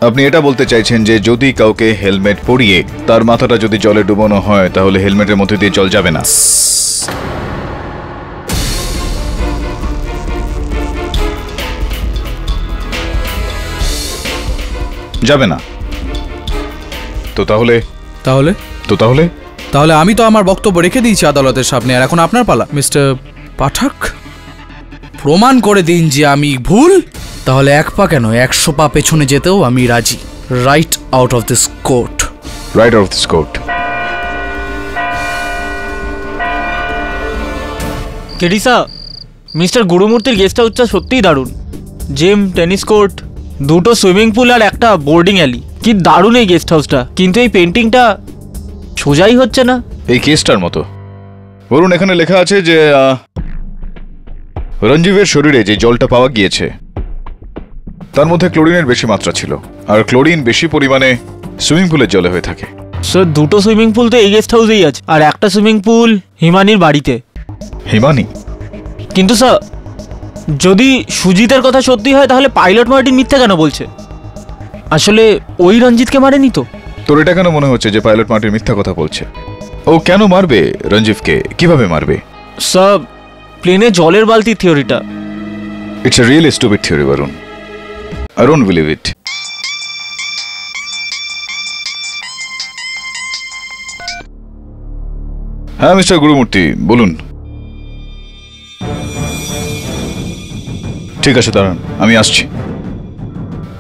আপনি এটা বলতে চাইছেন যে যদি কাউকে হেলমেট পরিয়ে তার মাথাটা যদি জলে ডুবানো হয় তাহলে হেলমেটের মধ্যে দিয়ে জল যাবে না? যাবে না তো তাহলে তাহলে তো তাহলে তাহলে আমি তো আমার বক্তব্য রেখে দিয়েছি আদালতের সামনে, আর এখন আপনার পালা। মিস্টার পাঠক, প্রমাণ করে দিন যে আমি ভুল, তাহলে 1 পা কেন 100 পা পেছনে যেতেও আমি রাজি। Right out of this court. Right out of this court. কেডিসা, মিস্টার গুরুমূর্তির গেস্ট হাউসটা সত্যিই দারুণ। জিম, টেনিস কোর্ট, 2টো সুইমিং পুল আর একটা বোর্ডিং অ্যালি। কি দারুণ এই গেস্ট হাউসটা, কিন্তু এই পেন্টিংটা সোজাই হচ্ছে না। এই কেসটার মতো। বলুন, এখানে লেখা আছে যে রঞ্জীবের শরীরে যে জলটা পাওয়া গিয়েছে তার মধ্যে ক্লোরিনের বেশি মাত্রা ছিল, আর ক্লোরিন বেশি পরিমাণে সুইমিং পুলের জলে হয়ে থাকে। স্যার, 2টো সুইমিং পুল তো এই গেস্ট হাউসেই আছে, আর একটা সুইমিং পুল হিমানির বাড়িতে। হিমানি? কিন্তু স্যার, যদি সুজিতের কথা সত্যি হয় তাহলে পাইলট মার্টিন মিথ্যা কেন বলছে? আসলে ওই রঞ্জিতকে মারেনি তো? তোর এটা কেন মনে হচ্ছে যে পাইলট মার্টিন মিথ্যা কথা বলছে? ও কেন মারবে রঞ্জীবকে? কিভাবে মারবে? স্যার, প্লেনে জলের বালতির থিওরিটা, it's a really stupid theory Varun. I don't believe it. হ্যাঁ মিস্টার গুরুমূর্তি, বলুন। ঠিক আছে, দাঁড়ান, আমি আসছি।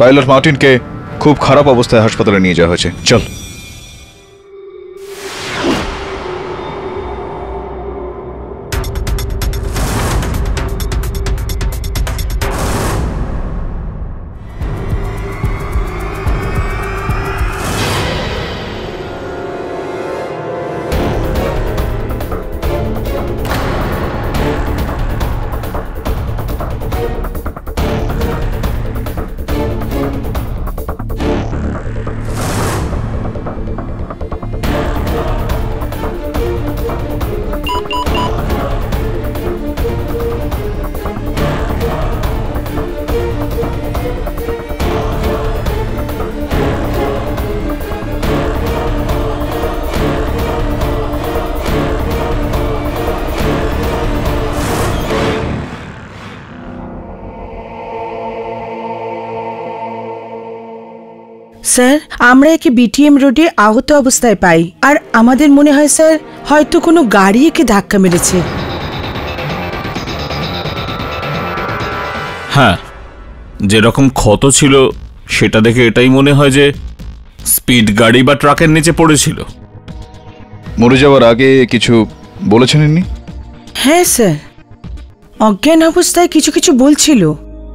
পাইলট মার্টিনকে খুব খারাপ অবস্থায় হাসপাতালে নিয়ে যাওয়া হয়েছে। চল। আমরা একে বিটিএম রোডে আহত অবস্থায় পাই, আর আমাদের মনে হয় স্যার হয়তো কোনো গাড়ি একে ধাক্কা মেরেছে। হ্যাঁ, যেরকম ক্ষত ছিল সেটা দেখে এটাই মনে হয় যে স্পিড গাড়ি বা ট্রাকের নিচে পড়েছিল। মরে যাওয়ার আগে কিছু বলেছেন ইনি? হ্যাঁ স্যার, অজ্ঞান অবস্থায় কিছু কিছু বলছিল,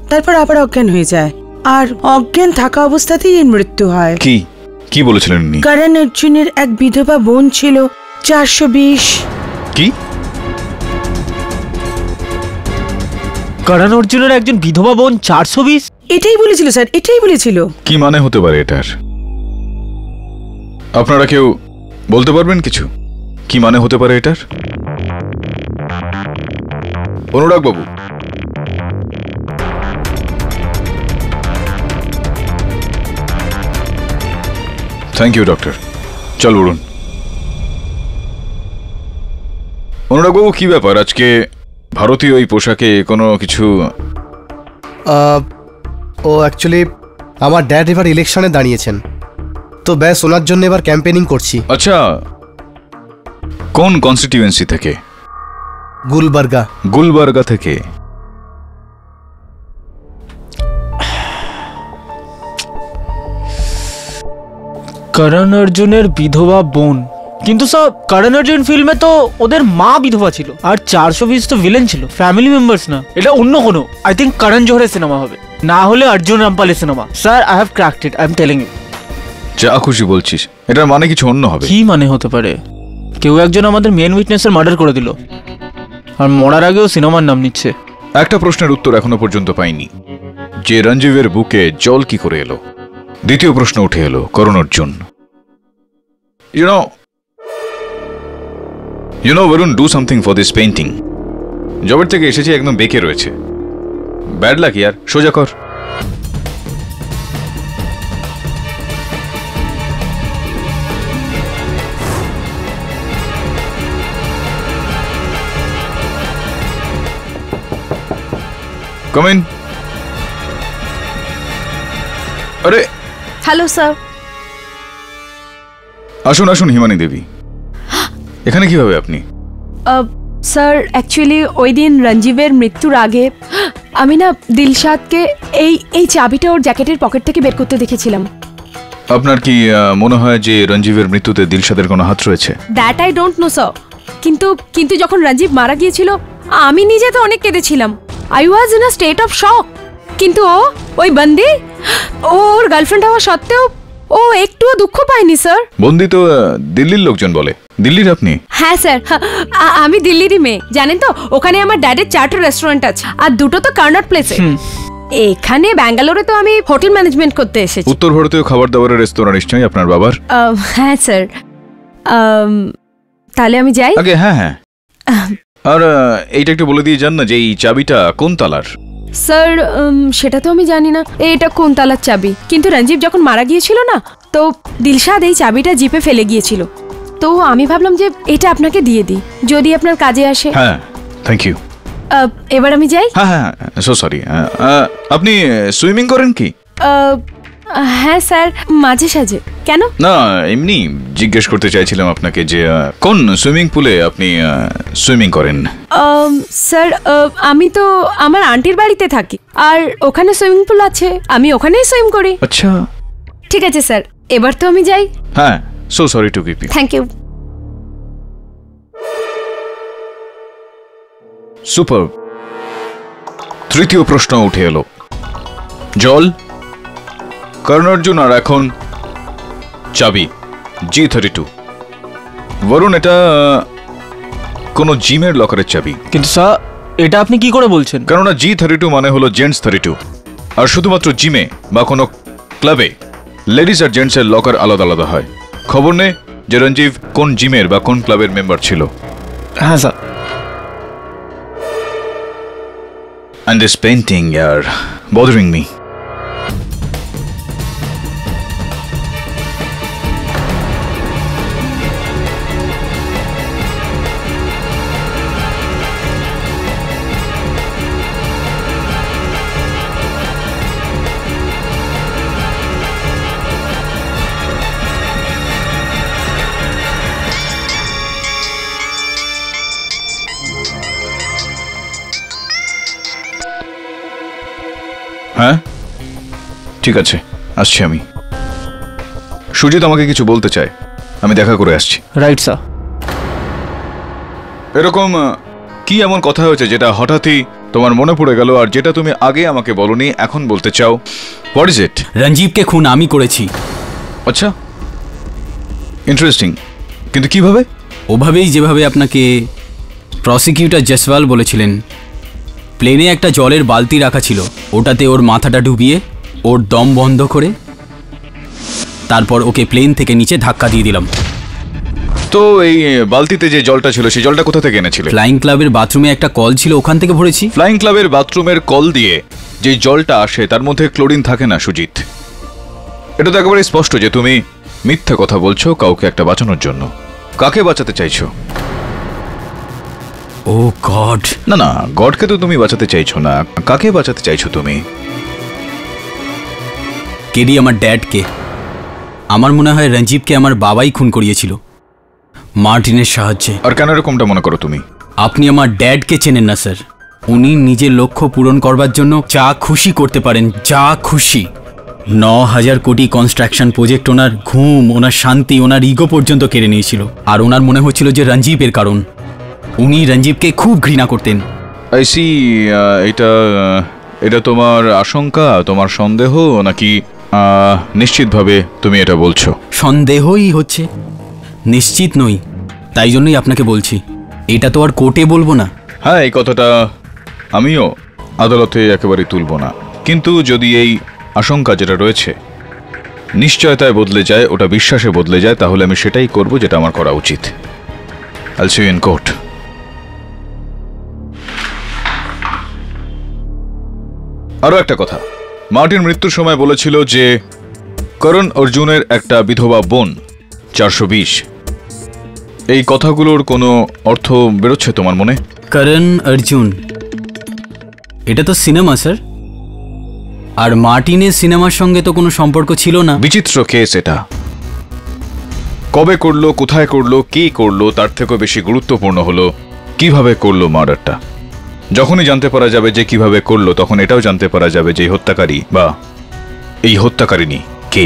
তারপর আবার অজ্ঞান হয়ে যায়, আর অজ্ঞান থাকা অবস্থাতেই এর মৃত্যু হয়। কি কি বলেছিলেন ইনি? করণ অর্জুনের এক বিধবা বোন ছিল, 420। কি? করণ অর্জুনের একজন বিধবা বোন 420? এটাই বলেছিল স্যার, এটাই বলেছিল। কি মানে হতে পারে এটার? আপনারা কেউ বলতে পারবেন কিছু? কি মানে হতে পারে এটার? অনুরাগ বাবু, থ্যাংক ইউ ডক্টর। চল বলুন। অনুরাগ বাবু, কি ব্যাপার আজকে ভারতীয় এই পোশাকে কোনো কিছু? ও অ্যাকচুয়ালি আমার ড্যাড এবার ইলেকশনে দাঁড়িয়েছেন, তো ব্যাস ওনার জন্য এবার ক্যাম্পেনিং করছি। আচ্ছা, কোন কনস্টিটিউয়েন্সি থেকে? গুলবার্গা। গুলবার্গা থেকে? করণ অর্জুনের বিধবা বোন, কিন্তু স্যার করণ অর্জুন ফিল্মে তো ওদের মা বিধবা ছিল, আর 420 তো ভিলেন ছিল, ফ্যামিলি মেম্বার্স না। এটা অন্য কোনো, আই থিঙ্ক করণ জোহরের সিনেমা হবে, না হলে অর্জুন রামপালের cinema. Sir, I have cracked it, I am telling you. যা খুশি বলছিস, এটার মানে কিছু অন্য হবে। কি মানে হতে পারে? কেউ একজন আমাদের মেন উইটনেসের মার্ডার করে দিল, আর মরার আগেও সিনেমার নাম নিচ্ছে। একটা প্রশ্নের উত্তর এখনো পর্যন্ত পাইনি, যে রঞ্জীবের বুকে জল কি করে এলো। দ্বিতীয় প্রশ্ন উঠে এলো, করণ Arjun. You know, Varun, do something for this painting. জবের থেকে এসেছে, একদম বেঁকে রয়েছে। ব্যাড লাক ইয়ার, সোজা কর। Come in. আরে, হ্যালো স্যার। আসুন আসুন হিমানি দেবী, এখানে কিভাবে আপনি? স্যার অ্যাকচুয়ালি ওই দিন রঞ্জীবের মৃত্যুর আগে আমি না দিলশাদকে এই চাবিটা ওর জ্যাকেটের পকেট থেকে বের করতে দেখেছিলাম। আপনার কি মনে হয় যে রঞ্জীবের মৃত্যুতে দিলশাদের কোনো হাত রয়েছে? That I don't know sir, কিন্তু যখন রঞ্জীব মারা গিয়েছিল আমি নিজে তো অনেক কেঁদেছিলাম। I was in a state of shock. কিন্তু ওই বন্দি, ওর গার্লফ্রেন্ড হওয়া সত্ত্বেও ও একটুও দুঃখ পায়নি স্যার। বন্দি তো দিল্লির লোকজন বলে। দিল্লির আপনি? হ্যাঁ স্যার, আমি দিল্লিরই মেয়ে। জানেন তো, ওখানে আমার ড্যাডের 4টা রেস্টুরেন্ট আছে, আর 2টো তো কর্নাট প্লেসে। এখানে ব্যাঙ্গালোরে তো আমি হোটেল ম্যানেজমেন্ট করতে এসেছি। উত্তর ভারতীয় খাবার দাবারের রেস্তোরাঁ নিশ্চয়ই আপনার বাবার? হ্যাঁ স্যার। তাহলে আমি যাই আগে? হ্যাঁ হ্যাঁ। আর এইটা একটু বলে দিয়ে যান না যে এই চাবিটা কোন তালার? স্যার সেটা তো আমি জানি না এটা কোন তালার চাবি, কিন্তু রঞ্জীব যখন মারা গিয়েছিল না, তো দিলশাদ এই চাবিটা জিপে ফেলে গিয়েছিল, তো আমি ভাবলাম যে এটা আপনাকে দিয়ে দিই, যদি আপনার কাজে আসে। হ্যাঁ, থ্যাংক ইউ। এবার আমি যাই। হ্যাঁ হ্যাঁ, সো সরি। আপনি সুইমিং করেন কি? হ্যাঁ স্যার, মাঝে সাঝে। কেন? না, এমনি জিজ্ঞেস করতে চাইছিলাম আপনাকে যে কোন সুইমিং পুলে আপনি সুইমিং করেন? স্যার আমি তো আমার আন্টির বাড়িতে থাকি, আর ওখানে সুইমিং পুল আছে, আমি ওখানেই সুইম করি। আচ্ছা ঠিক আছে স্যার, এবার তো আমি যাই। হ্যাঁ, so sorry to keep you. Thank you. Super. তৃতীয় প্রশ্ন উঠে এলো, জল, করণ অর্জুন, আর এখন চাবি G32। বরুণ, এটা কোনো জিমের লকারের চাবি। কিন্তু স্যার এটা আপনি কি করে বলছেন? কেননা G32 মানে হলো জেন্টস 32, আর শুধুমাত্র জিমে বা কোনো ক্লাবে লেডিস আর জেন্টসের লকার আলাদা আলাদা হয়। খবর নে যে রঞ্জীব কোন জিমের বা কোন ক্লাবের মেম্বার ছিল। হ্যাঁ sir. And this painting are bothering me. হ্যাঁ ঠিক আছে, আসছি আমি। সুজিত আমাকে কিছু বলতে চায়, আমি দেখা করে আসছি। Right sir. এরকম কি এমন কথা হয়েছে যেটা হঠাৎই তোমার মনে পড়ে গেল, আর যেটা তুমি আগে আমাকে বলনি, এখন বলতে চাও? What is it? রঞ্জীবকে খুন আমি করেছি। আচ্ছা, ইন্টারেস্টিং। কিন্তু কিভাবে? ওভাবেই যেভাবে আপনাকে প্রসিকিউটর জসওয়াল বলেছিলেন। প্লেনে একটা জলের বালতি রাখা ছিল, ওটাতে ওর মাথাটা ডুবিয়ে ওর দম বন্ধ করে তারপর ওকে প্লেন থেকে নিচে ধাক্কা দিয়ে দিলাম। তো এই বালতিতে যে জলটা ছিল সেই জলটা কোথা থেকে এনেছিলে? ফ্লাইং ক্লাবের বাথরুমে একটা কল ছিল, ওখান থেকে ভরেছি। ফ্লাইং ক্লাবের বাথরুমের কল দিয়ে যে জলটা আসে তার মধ্যে ক্লোরিন থাকে না সুজিত। এটা তো একেবারে স্পষ্ট যে তুমি মিথ্যা কথা বলছো কাউকে একটা বাঁচানোর জন্য। কাকে বাঁচাতে চাইছো? ও গড। না না, গডকে তো তুমি বাঁচাতে চাইছো না, কাকে বাঁচাতে চাইছো তুমি? কেডি, আমার ড্যাডকে। আমার মনে হয় রঞ্জীবকে আমার বাবাই খুন করিয়েছিল মার্টিনের সাহায্যে। আর কেন এরকমটা মনে করো তুমি? আপনি আমার ড্যাডকে চেনেন না স্যার। উনি নিজের লক্ষ্য পূরণ করবার জন্য যা খুশি করতে পারেন, যা খুশি। 9,000 কোটি কনস্ট্রাকশন প্রজেক্ট ওনার ঘুম, ওনার শান্তি, ওনার ইগো পর্যন্ত কেড়ে নিয়েছিল। আর ওনার মনে হচ্ছিল যে রঞ্জীবের কারণ। উনি রঞ্জীবকে খুব ঘৃণা করতেন। I see. এটা তোমার আশঙ্কা, তোমার সন্দেহ, নাকি নিশ্চিতভাবে তুমি এটা বলছো? সন্দেহই হচ্ছে, নিশ্চিত নই। তাই জন্যই আপনাকে বলছি, এটা তো আর কোর্টে বলবো না। হ্যাঁ, এই কথাটা আমিও আদালতে একেবারে তুলব না। কিন্তু যদি এই আশঙ্কা যেটা রয়েছে নিশ্চয়তায় বদলে যায়, ওটা বিশ্বাসে বদলে যায়, তাহলে আমি সেটাই করব যেটা আমার করা উচিত। I'll see you in court. আরও একটা কথা, মার্টিন মৃত্যুর সময় বলেছিল যে করণ অর্জুনের একটা বিধবা বোন 420। এই কথাগুলোর কোনো অর্থ বেরোচ্ছে তোমার মনে? করণ অর্জুন, এটা তো সিনেমা স্যার। আর মার্টিনের সিনেমার সঙ্গে তো কোনো সম্পর্ক ছিল না। বিচিত্র কেস এটা। কবে করলো, কোথায় করলো, কে করলো, তার থেকেও বেশি গুরুত্বপূর্ণ হলো কিভাবে করলো মার্ডারটা। যখনই জানতে পারা যাবে যে কিভাবে করলো, তখন এটাও জানতে পারা যাবে যে হত্যাকারী বা এই হত্যাকারিনী কে।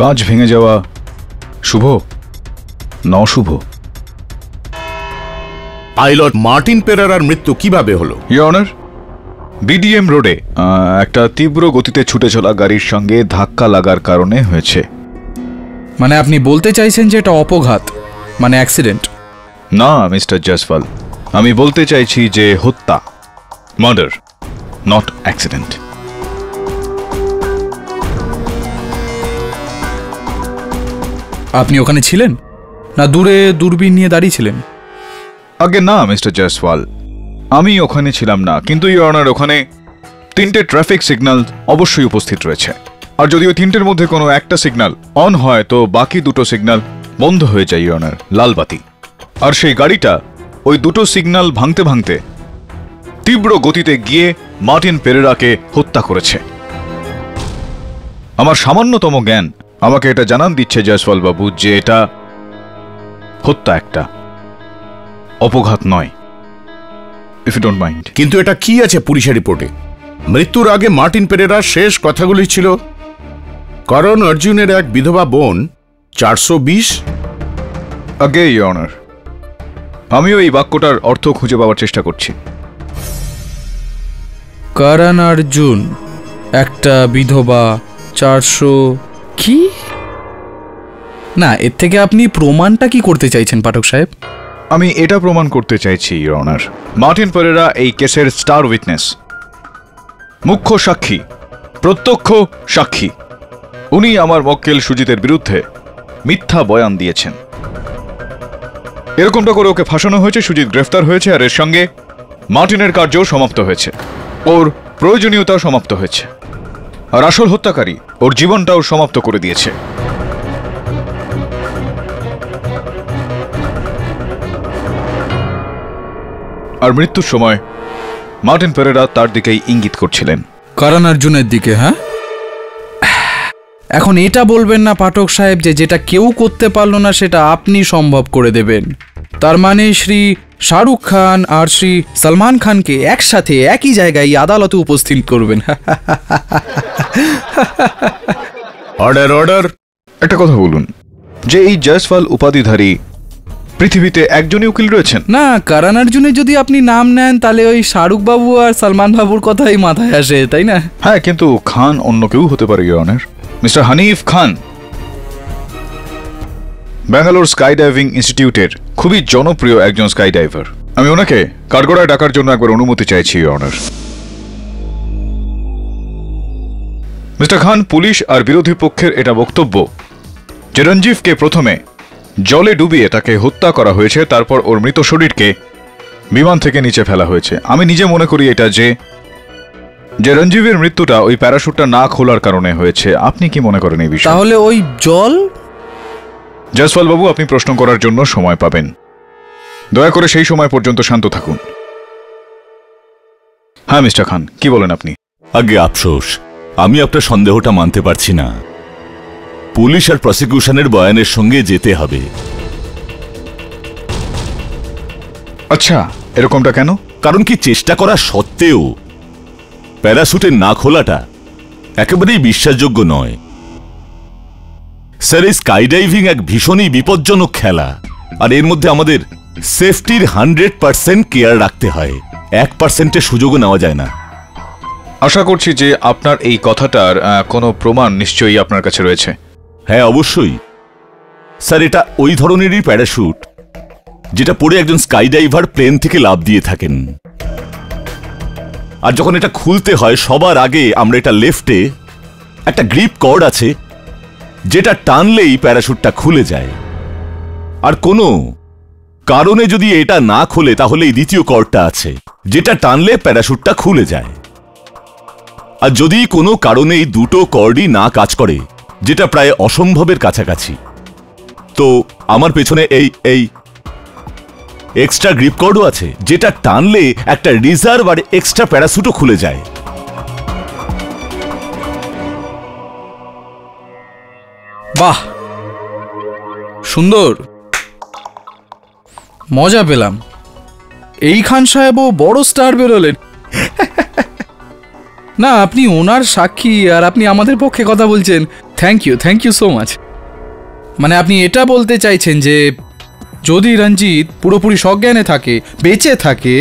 কাজ ভেঙে যাওয়া শুভ না অশুভ? পাইলট মার্টিন পেরেরার মৃত্যু কিভাবে হলো? ইওর অনার, বিডিএম রোডে একটা তীব্র গতিতে ছুটে চলা গাড়ির সঙ্গে ধাক্কা লাগার কারণে হয়েছে। মানে আপনি বলতে চাইছেন যে এটা অপঘাত, মানে অ্যাক্সিডেন্ট? না মিস্টার জসওয়াল, আমি বলতে চাইছি যে হত্যা, মার্ডার, নট অ্যাক্সিডেন্ট। আপনি ওখানে ছিলেন? না দূরে দূরবীন নিয়ে দাঁড়িয়েছিলেন? আগে না মিস্টার জয়সওয়াল, আমি ওখানে ছিলাম না, কিন্তু ইওর অনার ওখানে 3টে ট্রাফিক সিগন্যাল অবশ্যই উপস্থিত রয়েছে। আর যদি ওই 3টের মধ্যে কোনো একটা সিগন্যাল অন হয় তো বাকি 2টো সিগন্যাল বন্ধ হয়ে যায় ইওর অনার, লাল বাতি। আর সেই গাড়িটা ওই 2টো সিগন্যাল ভাঙতে ভাঙতে তীব্র গতিতে গিয়ে মার্টিন পেরেরাকে হত্যা করেছে। আমার সামান্যতম জ্ঞান আমাকে এটা জানান দিচ্ছে জয়সওয়াল বাবু যে এটা হত্যা, একটা অপঘাত নয়, ইফ ইউ ডোন্ট মাইন্ড। কিন্তু এটা কি আছে পুলিশের রিপোর্টে? মৃত্যুর আগে মার্টিন পেরেরার শেষ কথাগুলি ছিল করণ অর্জুনের এক বিধবা বোন 420। আগে ইওর অনার, আমিও এই বাক্যটার অর্থ খুঁজে পাওয়ার চেষ্টা করছি। করণ অর্জুন একটা বিধবা 400 কি? না, এর থেকে আপনি প্রমাণটা কি করতে চাইছেন পাঠক সাহেব? আমি এটা প্রমাণ করতে চাইছি ইওর অনার, মার্টিন পেরেরা এই কেসের স্টার উইটনেস, মুখ্য সাক্ষী, প্রত্যক্ষ সাক্ষী। উনি আমার মক্কেল সুজিতের বিরুদ্ধে মিথ্যা বয়ান দিয়েছেন। এরকমটা করে ওকে ফাঁসানো হয়েছে, সুজিত গ্রেফতার হয়েছে, আর এর সঙ্গে মার্টিনের কার্যও সমাপ্ত হয়েছে, ওর প্রয়োজনীয়তাও সমাপ্ত হয়েছে, আর আসল হত্যাকারী ওর জীবনটাও সমাপ্ত করে দিয়েছে। আর মৃত্যুর সময় মার্টিন পেরেরা তার দিকেই ইঙ্গিত করছিলেন, করণ অর্জুনের দিকে। হ্যাঁ, এখন এটা বলবেন না পাঠক সাহেব যে যেটা কেউ করতে পারলো না সেটা আপনি সম্ভব করে দেবেন। তার মানে শ্রী শাহরুখ খান আর শ্রী সলমান খানকে একসাথে একই জায়গায় আদালতে উপস্থিত করবেন। Order order. একটা কথা বলুন, যে এই জয়সওয়াল উপাধিধারী পৃথিবীতে একজনই উকিল রয়েছেন? না, করণ অর্জুনের যদি আপনি নাম নেন তাহলে ওই শাহরুখ বাবু আর সলমান বাবুর কথাই মাথায় আসে, তাই না? হ্যাঁ, কিন্তু খান অন্য কেউ হতে পারে your honour. Mister Hanif Khan Bangalore sky diving ইনস্টিটিউটের খুবই জনপ্রিয় একজন স্কাই ডাইভার। আমি ওনাকে কাঠগড়ায় ডাকার জন্য একবার অনুমতি চাইছি your honour. Mister Khan, police আর বিরোধী পক্ষের এটা বক্তব্য যে রঞ্জিফকে প্রথমে জলে ডুবিয়ে তাকে হত্যা করা হয়েছে, তারপর ওর মৃত শরীরকে বিমান থেকে নিচে ফেলা হয়েছে। আমি নিজে মনে করি এটা যে রঞ্জিবের মৃত্যুটা ওই প্যারাশুটটা না খোলার কারণে হয়েছে। আপনি কি মনে করেন এই বিষয়ে? তাহলে ওই জল? জয়সওয়াল বাবু, আপনি প্রশ্ন করার জন্য সময় পাবেন, দয়া করে সেই সময় পর্যন্ত শান্ত থাকুন। হ্যাঁ মিস্টার খান, কি বলেন আপনি? আগে আফসোস, আমি আপনার সন্দেহটা মানতে পারছি না। পুলিশ আর প্রসিকিউশনের বয়ানের সঙ্গে যেতে হবে। আচ্ছা, এরকমটা কেন? কারণ কি চেষ্টা করা সত্ত্বেও প্যারাশুটের না খোলাটা একেবারেই বিশ্বাসযোগ্য নয়। স্যার, এই স্কাই ডাইভিং এক ভীষণই বিপজ্জনক খেলা, আর এর মধ্যে আমাদের সেফটির 100% কেয়ার রাখতে হয়। 1%-এর সুযোগও নেওয়া যায় না। আশা করছি যে আপনার এই কথাটার কোনো প্রমাণ নিশ্চয়ই আপনার কাছে রয়েছে। হ্যাঁ, অবশ্যই স্যার। এটা ওই ধরনেরই প্যারাশুট যেটা পরে একজন স্কাই ডাইভার প্লেন থেকে লাফ দিয়ে থাকেন। আর যখন এটা খুলতে হয় সবার আগে আমরা এটা লেফটে একটা গ্রিপ কর্ড আছে যেটা টানলেই প্যারাশুটটা খুলে যায়। আর কোনো কারণে যদি এটা না খোলে তাহলে এই দ্বিতীয় কর্ডটা আছে যেটা টানলে প্যারাশুটটা খুলে যায়। আর যদি কোনো কারণে এই দুটো কর্ডই না কাজ করে, যেটা প্রায় অসম্ভবের কাছাকাছি, তো আমার পেছনে এই এক্সট্রা গ্রিপ কর্ডও আছে যেটা টানলে একটা রিজার্ভ আর এক্সট্রা প্যারাশুটও খুলে যায়। বাহ, সুন্দর, মজা পেলাম। এই খান সাহেবও বড় স্টার বেরোলেন। না, আপনি ওনার সাক্ষী আর আপনি আমাদের পক্ষে কথা বলছেন। Thank you so much. মানে আপনি এটা বলতে চাইছেন যে যদি রঞ্জিত পুরোপুরি সজ্ঞানে থাকে, বেঁচে থাকে,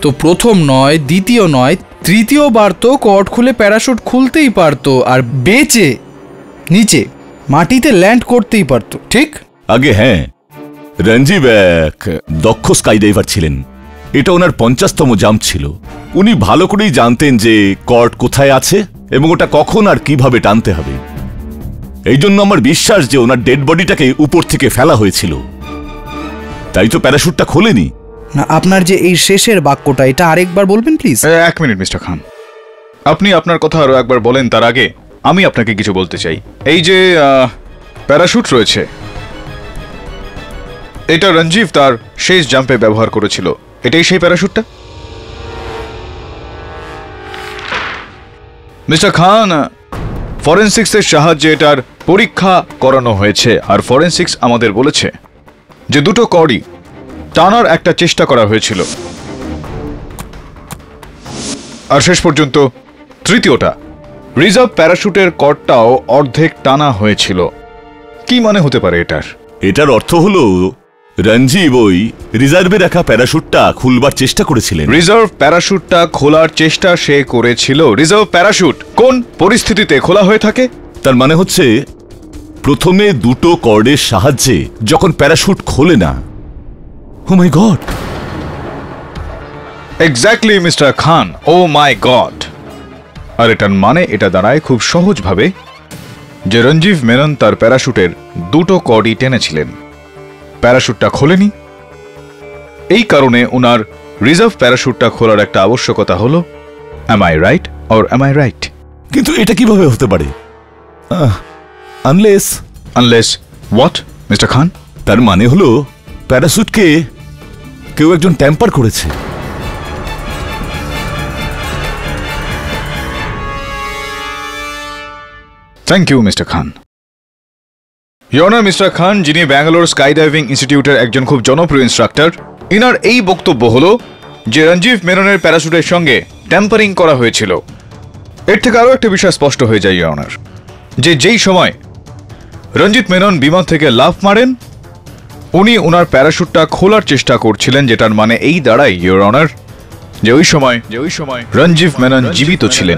তো প্রথম নয়, দ্বিতীয় নয়, তৃতীয়বার তো কর্ড খুলে প্যারাশুট খুলতেই পারতো আর বেঁচে নিচে মাটিতে ল্যান্ড করতেই পারতো, ঠিক? আগে হ্যাঁ, রঞ্জিত এক দক্ষ স্কাই ডাইভার ছিলেন। এটা ওনার 50তম জাম্প ছিল। উনি ভালো করেই জানতেন যে কর্ড কোথায় আছে এবং ওটা কখন আর কিভাবে টানতে হবে। এই জন্য আমার বিশ্বাস যে ওনার ডেড বডিটাকে উপর থেকে ফেলা হয়েছিল, তাই তো প্যারাশুটটা খোলেনি। না, আপনার যে এই শেষের বাক্যটা, এটা আরেকবার বলবেন প্লিজ। এক মিনিট মিস্টার খান, আপনি আপনার কথা আরো একবার বলেন তার আগে আমি আপনাকে কিছু বলতে চাই। এই যে প্যারাশুট রয়েছে, এটা রঞ্জীব তার শেষ জাম্পে ব্যবহার করেছিল, এটাই সেই প্যারাশুটটা? মিস্টার খান, ফরেনসিক্সের সাহায্যে এটার পরীক্ষা করানো হয়েছে, আর ফরেনসিক্স আমাদের বলেছে যে দুটো কর্ডই টানার একটা চেষ্টা করা হয়েছিল, আর শেষ পর্যন্ত তৃতীয়টা রিজার্ভ প্যারাশুটের কর্ডটাও অর্ধেক টানা হয়েছিল। কি মানে হতে পারে এটার? এটার অর্থ হলো রঞ্জীব ওই রিজার্ভে রাখা প্যারাশুটটা খুলবার চেষ্টা করেছিলেন। রিজার্ভ প্যারাশুটটা খোলার চেষ্টা সে করেছিল। রিজার্ভ প্যারাশুট কোন পরিস্থিতিতে খোলা হয়ে থাকে? তার মানে হচ্ছে প্রথমে দুটো কর্ডের সাহায্যে যখন প্যারাশুট খোলে না। ও মাই গড! এক্স্যাক্টলি মিস্টার খান, ও মাই গড। আর এটার মানে এটা দাঁড়ায় খুব সহজভাবে যে রঞ্জীব মেনন তার প্যারাশুটের দুটো কর্ডই টেনেছিলেন, প্যারাশুটটা খোলেনি। এই কারণে ওনার রিজার্ভ প্যারাশুটটা খোলার একটা আবশ্যকতা হলো। Am I right or am I right? কিন্তু এটা কিভাবে হতে পারে? Unless what mister Khan? তার মানে হলো প্যারাশুটকে কেউ একজন ট্যাম্পার করেছে। Thank you mister Khan. Your honour, mister Khan যিনি ব্যাঙ্গালোর স্কাই ডাইভিং ইনস্টিটিউটের একজন খুব জনপ্রিয় ইনস্ট্রাক্টর, ইনার এই বক্তব্য হলো যে রঞ্জীব মেননের প্যারাশুটের সঙ্গে ট্যাম্পারিং করা হয়েছিল। এর থেকে আরও একটা বিষয় স্পষ্ট হয়ে যায় ইওর অনার, যে যেই সময় রঞ্জিত মেনন বিমান থেকে লাফ মারেন উনি ওনার প্যারাশুটটা খোলার চেষ্টা করছিলেন, যেটার মানে এই দাঁড়ায় ইওর অনার যে ওই সময় রঞ্জীব মেনন জীবিত ছিলেন।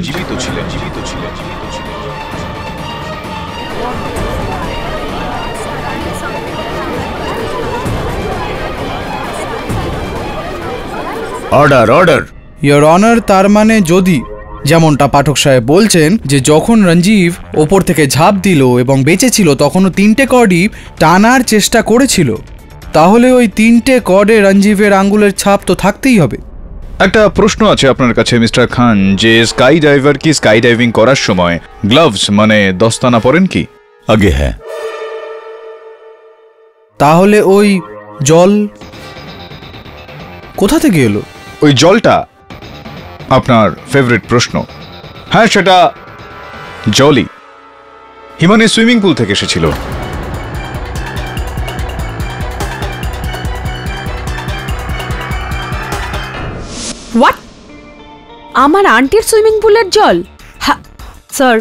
Order order. ইয়োর অনার, তার মানে যদি যেমনটা পাঠক সাহেব বলছেন যে যখন রঞ্জীব ওপর থেকে ঝাঁপ দিল এবং বেঁচে ছিল তখনও তিনটে কর্ডই টানার চেষ্টা করেছিল, তাহলে ওই তিনটে কর্ডে রঞ্জীবের আঙ্গুলের ছাপ তো থাকতেই হবে। একটা প্রশ্ন আছে আপনার কাছে মিস্টার খান, যে স্কাই ডাইভার কি স্কাই ডাইভিং করার সময় গ্লাভস মানে দস্তানা পরেন কি? আগে হ্যাঁ। তাহলে ওই জল কোথা থেকে এলো? ওই জলটা আপনার ফেভারিট প্রশ্ন। হ্যাঁ, সেটা জলই হিমানির সুইমিং পুল থেকে এসেছিল। হোয়াট? আমার আন্টির সুইমিং পুলের জল? স্যার,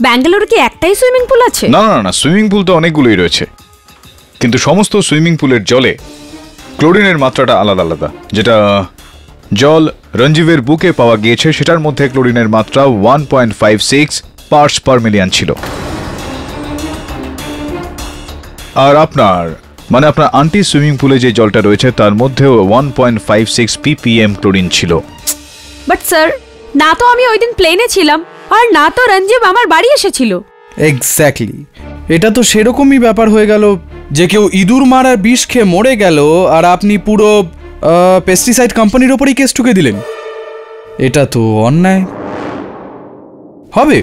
ব্যাঙ্গালোরে কি একটাই সুইমিং পুল আছে? না না না, সুইমিং পুল তো অনেকগুলোই রয়েছে, কিন্তু সমস্ত সুইমিং পুলের জলে ক্লোরিনের মাত্রাটা আলাদা আলাদা। যেটা জল রঞ্জীবের বুকে পাওয়া গিয়েছে সেটার মধ্যে ক্লোরিনের মাত্রা 1.56 পার্টস পার মিলিয়ন ছিল। আর আপনার আন্টি সুইমিং পুলে যে জলটা রয়েছে তার মধ্যেও 1.56 ppm ক্লোরিন ছিল। বাট স্যার, না তো আমি ওই দিন প্লেনে ছিলাম, আর না তো রঞ্জীব আমার বাড়ি এসেছিল। এক্স্যাক্টলি, এটা তো সেরকমই ব্যাপার হয়ে গেল যে কেউ ইঁদুর মারার বিষ খেয়ে মরে গেল আর আপনি পুরো পেস্টিসাইড কোম্পানির ওপরেই কেস ঠুকে দিলেন। এটা তো অন্যায় হবে।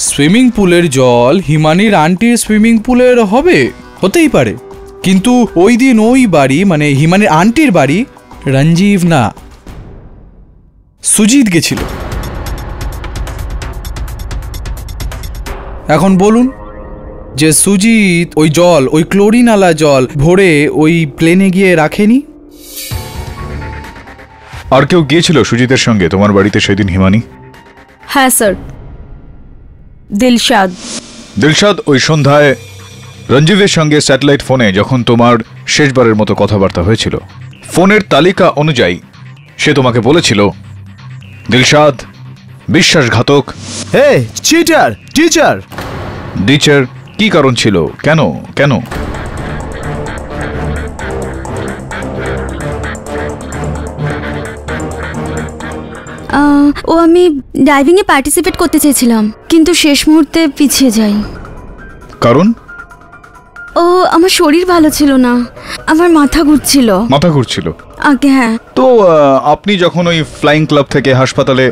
সুইমিং পুলের জল হিমানির আন্টির সুইমিং পুলের হবে, হতেই পারে, কিন্তু ওই দিন ওই বাড়ি মানে হিমানির আন্টির বাড়ি রঞ্জীব না, সুজিত গেছিল। এখন বলুন যে সুজিত ওই জল, ওই ক্লোরিন আলা জল ভরে ওই প্লেনে গিয়ে রাখেনি? আর কেউ গিয়েছিল সুজিতের সঙ্গে তোমার বাড়িতে সেদিন হিমানি? হ্যাঁ স্যার, দিলশাদ ওই সন্ধ্যায় রঞ্জীবের সঙ্গে স্যাটেলাইট ফোনে যখন তোমার শেষবারের মতো কথাবার্তা হয়েছিল, ফোনের তালিকা অনুযায়ী সে তোমাকে বলেছিল দিলশাদ বিশ্বাসঘাতক। হে চিটার, টিচার কি কারণ ছিল? কেন কেন? আমি ডাইভিংয়ে পার্টিসিপেট করতে চেয়েছিলাম, কিন্তু শেষ মুহূর্তে পিছিয়ে যাই। কারণ? ও আমার শরীর ভালো ছিল না, আমার মাথা ঘুরছিল। মাথা ঘুরছিল? আগে হ্যাঁ। তো আপনি যখন ওই ফ্লাইং ক্লাব থেকে হাসপাতালে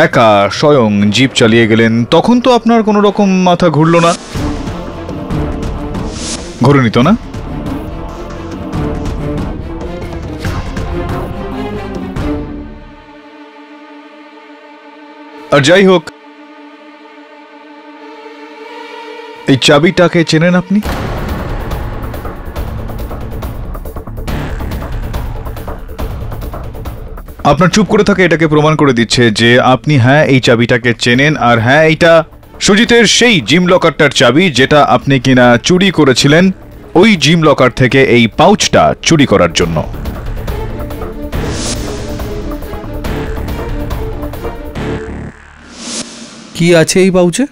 একা স্বয়ং জিপ চালিয়ে গেলেন তখন তো আপনার কোনো রকম মাথা ঘুরলো না? ঘুরে নিত না? আর যাই হোক, এই চাবিটাকে চেনেন আপনি? আপনার চুপ করে থাকে এটাকে প্রমাণ করে দিচ্ছে যে আপনি হ্যাঁ এই চাবিটাকে চেনেন, আর হ্যাঁ এইটা সুজিতের সেই জিম লকারটার চাবি যেটা আপনি কিনা চুরি করেছিলেন ওই জিম লকার থেকে এই পাউচটা চুরি করার জন্য। কি আছে এই পাউচে?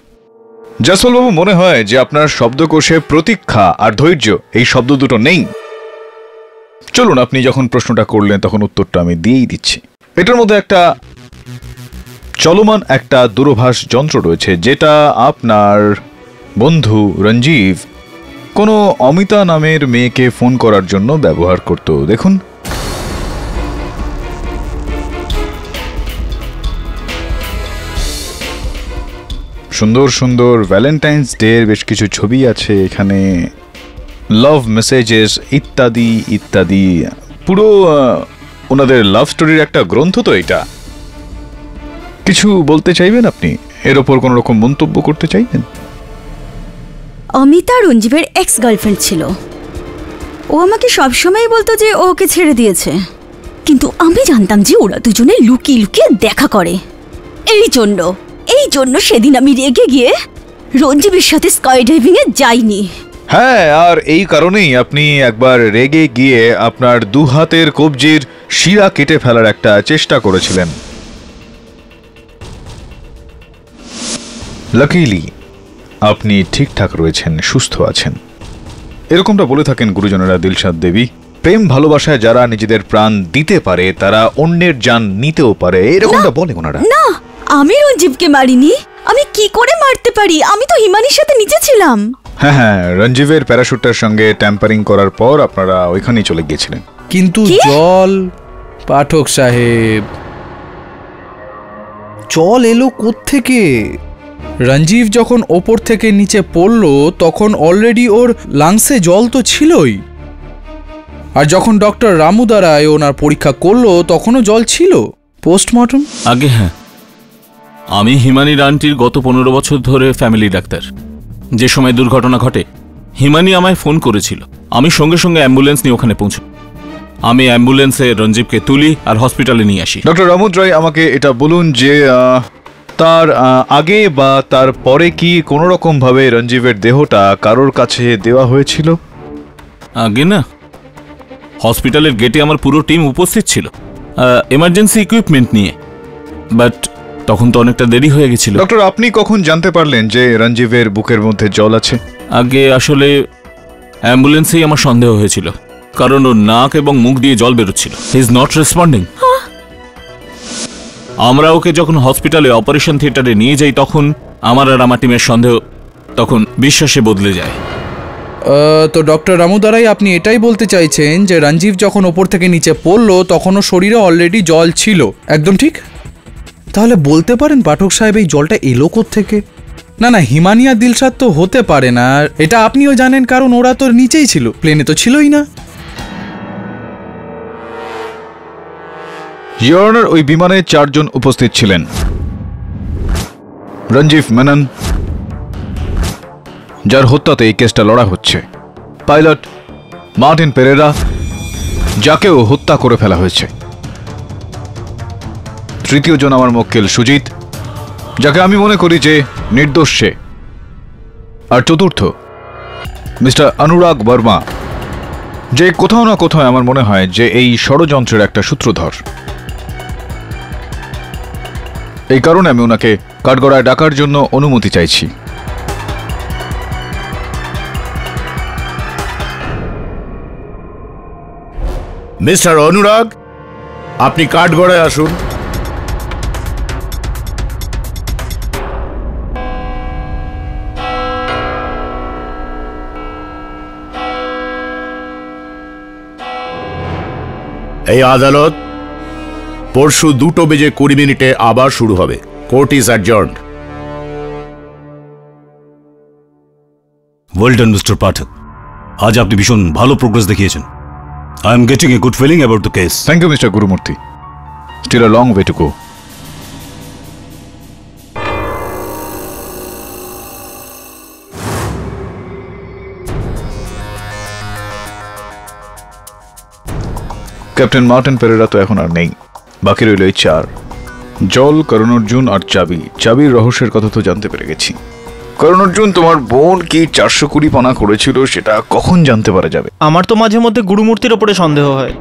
জয়সওয়াল বাবু, মনে হয় যে আপনার শব্দকোষে প্রতীক্ষা আর ধৈর্য এই শব্দ দুটো নেই। চলুন, আপনি যখন প্রশ্নটা করলেন তখন উত্তরটা আমি দিয়েই দিচ্ছি। এটার মধ্যে একটা চলমান একটা দূরভাষ যন্ত্র রয়েছে যেটা আপনার বন্ধু রঞ্জীব কোনো অমিতা নামের মেয়েকে ফোন করার জন্য ব্যবহার করত। দেখুন, সুন্দর সুন্দর ভ্যালেন্টাইন্স ডে এর বেশ কিছু ছবি আছে এখানে, লাভ মেসেজেস ইত্যাদি ইত্যাদি। পুরো ওনাদের লাভ স্টোরির একটা গ্রন্থ তো এটা। কিছু বলতে চাইবেন আপনি? এর ওপর কোনো রকম মন্তব্য করতে চাইবেন? অমিতা রঞ্জীবের এক্স গার্লফ্রেন্ড ছিল। ও আমাকে সবসময় বলতো যে ও ওকে ছেড়ে দিয়েছে, কিন্তু আমি জানতাম যে ওরা দুজনে লুকিয়ে লুকিয়ে দেখা করে। এই জন্য সেদিন আমি রেগে গিয়ে রঞ্জীবের সাথে স্কাই ডাইভিং এ যাইনি। হ্যাঁ, আর এই কারণেই আপনি একবার রেগে গিয়ে আপনার দু হাতের কবজির শিরা কেটে ফেলার একটা চেষ্টা করেছিলেন। লাকিলি আপনি ঠিকঠাক রয়েছেন, সুস্থ আছেন। এরকমটা বলে থাকেন গুরুজনেরা দিলশাদ দেবী। প্রেম ভালোবাসায় যারা নিজেদের প্রাণ দিতে পারে তারা অন্যের জান নিতেও পারে, এরকমটা বলে ওনারা। না, আমি রঞ্জীবকে মারিনি। আমি কি করে মারতে পারি? আমি তো হিমানির সাথে নিচে ছিলাম। হ্যাঁ হ্যাঁ, রঞ্জীবের প্যারাশুটটার সঙ্গে ট্যাম্পারিং করার পর আপনারা ওইখানেই চলে গিয়েছিলেন। কিন্তু জল, পাঠক সাহেব, জল এলো কোত্থেকে? রঞ্জীব যখন ওপর থেকে নিচে পড়লো তখন অলরেডি ওর লাংসে জল তো ছিলই, আর যখন ডক্টর রামু দারায় ওনার পরীক্ষা করলো তখনও জল ছিল। পোস্টমর্টম? আগে হ্যাঁ, আমি হিমানির আন্টির গত 15 বছর ধরে ফ্যামিলি ডাক্তার। যে সময় দুর্ঘটনা ঘটে হিমানি আমায় ফোন করেছিল, আমি সঙ্গে সঙ্গে অ্যাম্বুলেন্স নিয়ে ওখানে পৌঁছাই। আমি অ্যাম্বুলেন্সে রঞ্জীবকে তুলি আর হসপিটালে নিয়ে আসি। ডক্টর রামুদ রায়, আমাকে এটা বলুন যে তার আগে বা তার পরে কি কোনো রকম ভাবে রঞ্জীবের দেহটা কারোর কাছে দেওয়া হয়েছিল? আগে না, হসপিটালের গেটে আমার পুরো টিম উপস্থিত ছিল এমার্জেন্সি ইকুইপমেন্ট নিয়ে, বাট তখন তো অনেকটা দেরি হয়ে গেছিল। ডক্টর, আপনি কখন জানতে পারলেন যে রঞ্জীবের বুকের মধ্যে জল আছে? আগে আসলে অ্যাম্বুলেন্সেই আমার সন্দেহ হয়েছিল, কারণ ওর নাক এবং মুখ দিয়ে জল বেরোচ্ছিল। He is not responding. আমরা ওকে যখন হসপিটালে অপারেশন থিয়েটারে নিয়ে যাই তখন আমার আর আমার টিমের সন্দেহ তখন বিশ্বাসে বদলে যায়। তো ডক্টর রামু দারাই, আপনি এটাই বলতে চাইছেন যে রঞ্জীব যখন ওপর থেকে নিচে পড়লো তখন ওর শরীরে অলরেডি জল ছিল? একদম ঠিক। তাহলে বলতে পারেন পাঠক সাহেব এই জলটা এলো কোত্থেকে? না না, হিমানিয়া দিলশাদ তো হতে পারে না, এটা আপনিও জানেন, কারণ ওরা তো নিচেই ছিল, প্লেনে তো ছিলই না। ইওর অনার, ওই বিমানে 4 জন উপস্থিত ছিলেন। রঞ্জীব মেনন, যার হত্যাতে এই কেসটা লড়া হচ্ছে, পাইলট মার্টিন পেরেরা, যাকেও হত্যা করে ফেলা হয়েছে, তৃতীয় জন আমার মক্কেল সুজিত, যাকে আমি মনে করি যে নির্দোষ সে, আর চতুর্থ মিস্টার অনুরাগ বর্মা, যে কোথাও না কোথাও আমার মনে হয় যে এই ষড়যন্ত্রের একটা সূত্রধর। এই কারণে আমি ওনাকে কাঠগড়ায় ডাকার জন্য অনুমতি চাইছি। মিস্টার অনুরাগ, আপনি কাঠগড়ায় আসুন। এই আদালত পরশু 2:20 আবার শুরু হবে। Court is adjourned. Well done mister Pathak, আজ আপনি ভীষণ ভালো প্রোগ্রেস দেখিয়েছেন। I am getting a good feeling about the case. Thank you mister Gurumurthy. Still a long way to go. Captain Martin Pereira তো এখন আর নেই, বাকি রইল এই 4: জল, করণ অর্জুন আর চাবির রহস্যের কথা তো জানতে পেরে গেছি। করণ অর্জুন, তোমার বোন কি 420 পানা করেছিল সেটা কখন জানতে পারা যাবে? আমার তো মাঝে মধ্যে গুরুমূর্তির ওপরে সন্দেহ হয়,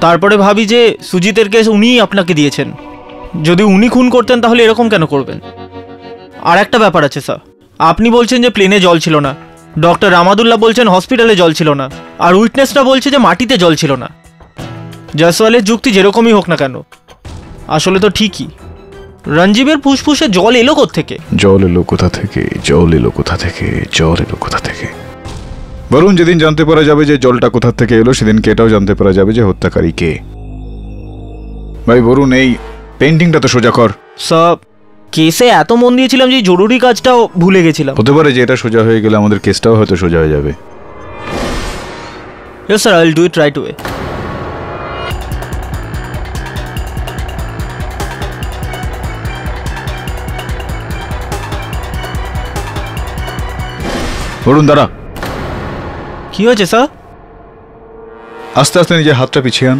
তারপরে ভাবি যে সুজিতের কেস উনিই আপনাকে দিয়েছেন। যদি উনি খুন করতেন তাহলে এরকম কেন করবেন? আর একটা ব্যাপার আছে স্যার, আপনি বলছেন যে প্লেনে জল ছিল না, ডক্টর রামাদুল্লাহ বলছেন হসপিটালে জল ছিল না, আর উইটনেসরা বলছে যে মাটিতে জল ছিল না। জয়সওয়ালের যুক্তি যেরকমই হোক না কেন, আসলে তো ঠিকই। রঞ্জীবের ফুসফুসে জল এলো কোত্থেকে? জল এলো কোথা থেকে, জল এলো কোথা থেকে, জল এলো কোথা থেকে? বরুণ, যেদিন জানতে পারা যাবে যে জলটা কোথা থেকে এলো, সেদিনকে এটাও জানতে পারা যাবে যে হত্যাকারী কে। ভাই বরুণ, এই পেন্টিংটা তো সোজা কর। স্যার, কেসে এত মন দিয়েছিলাম যে জরুরি কাজটাও ভুলে গেছিলাম। হতে পারে যে এটা সোজা হয়ে গেলে আমাদের কেসটাও হয়তো সোজা হয়ে যাবে। Yes sir, I will do it right way. Barun, দাঁড়া। কি হয়েছে স্যার? আস্তে আস্তে নিজের হাতটা পিছিয়ে আন।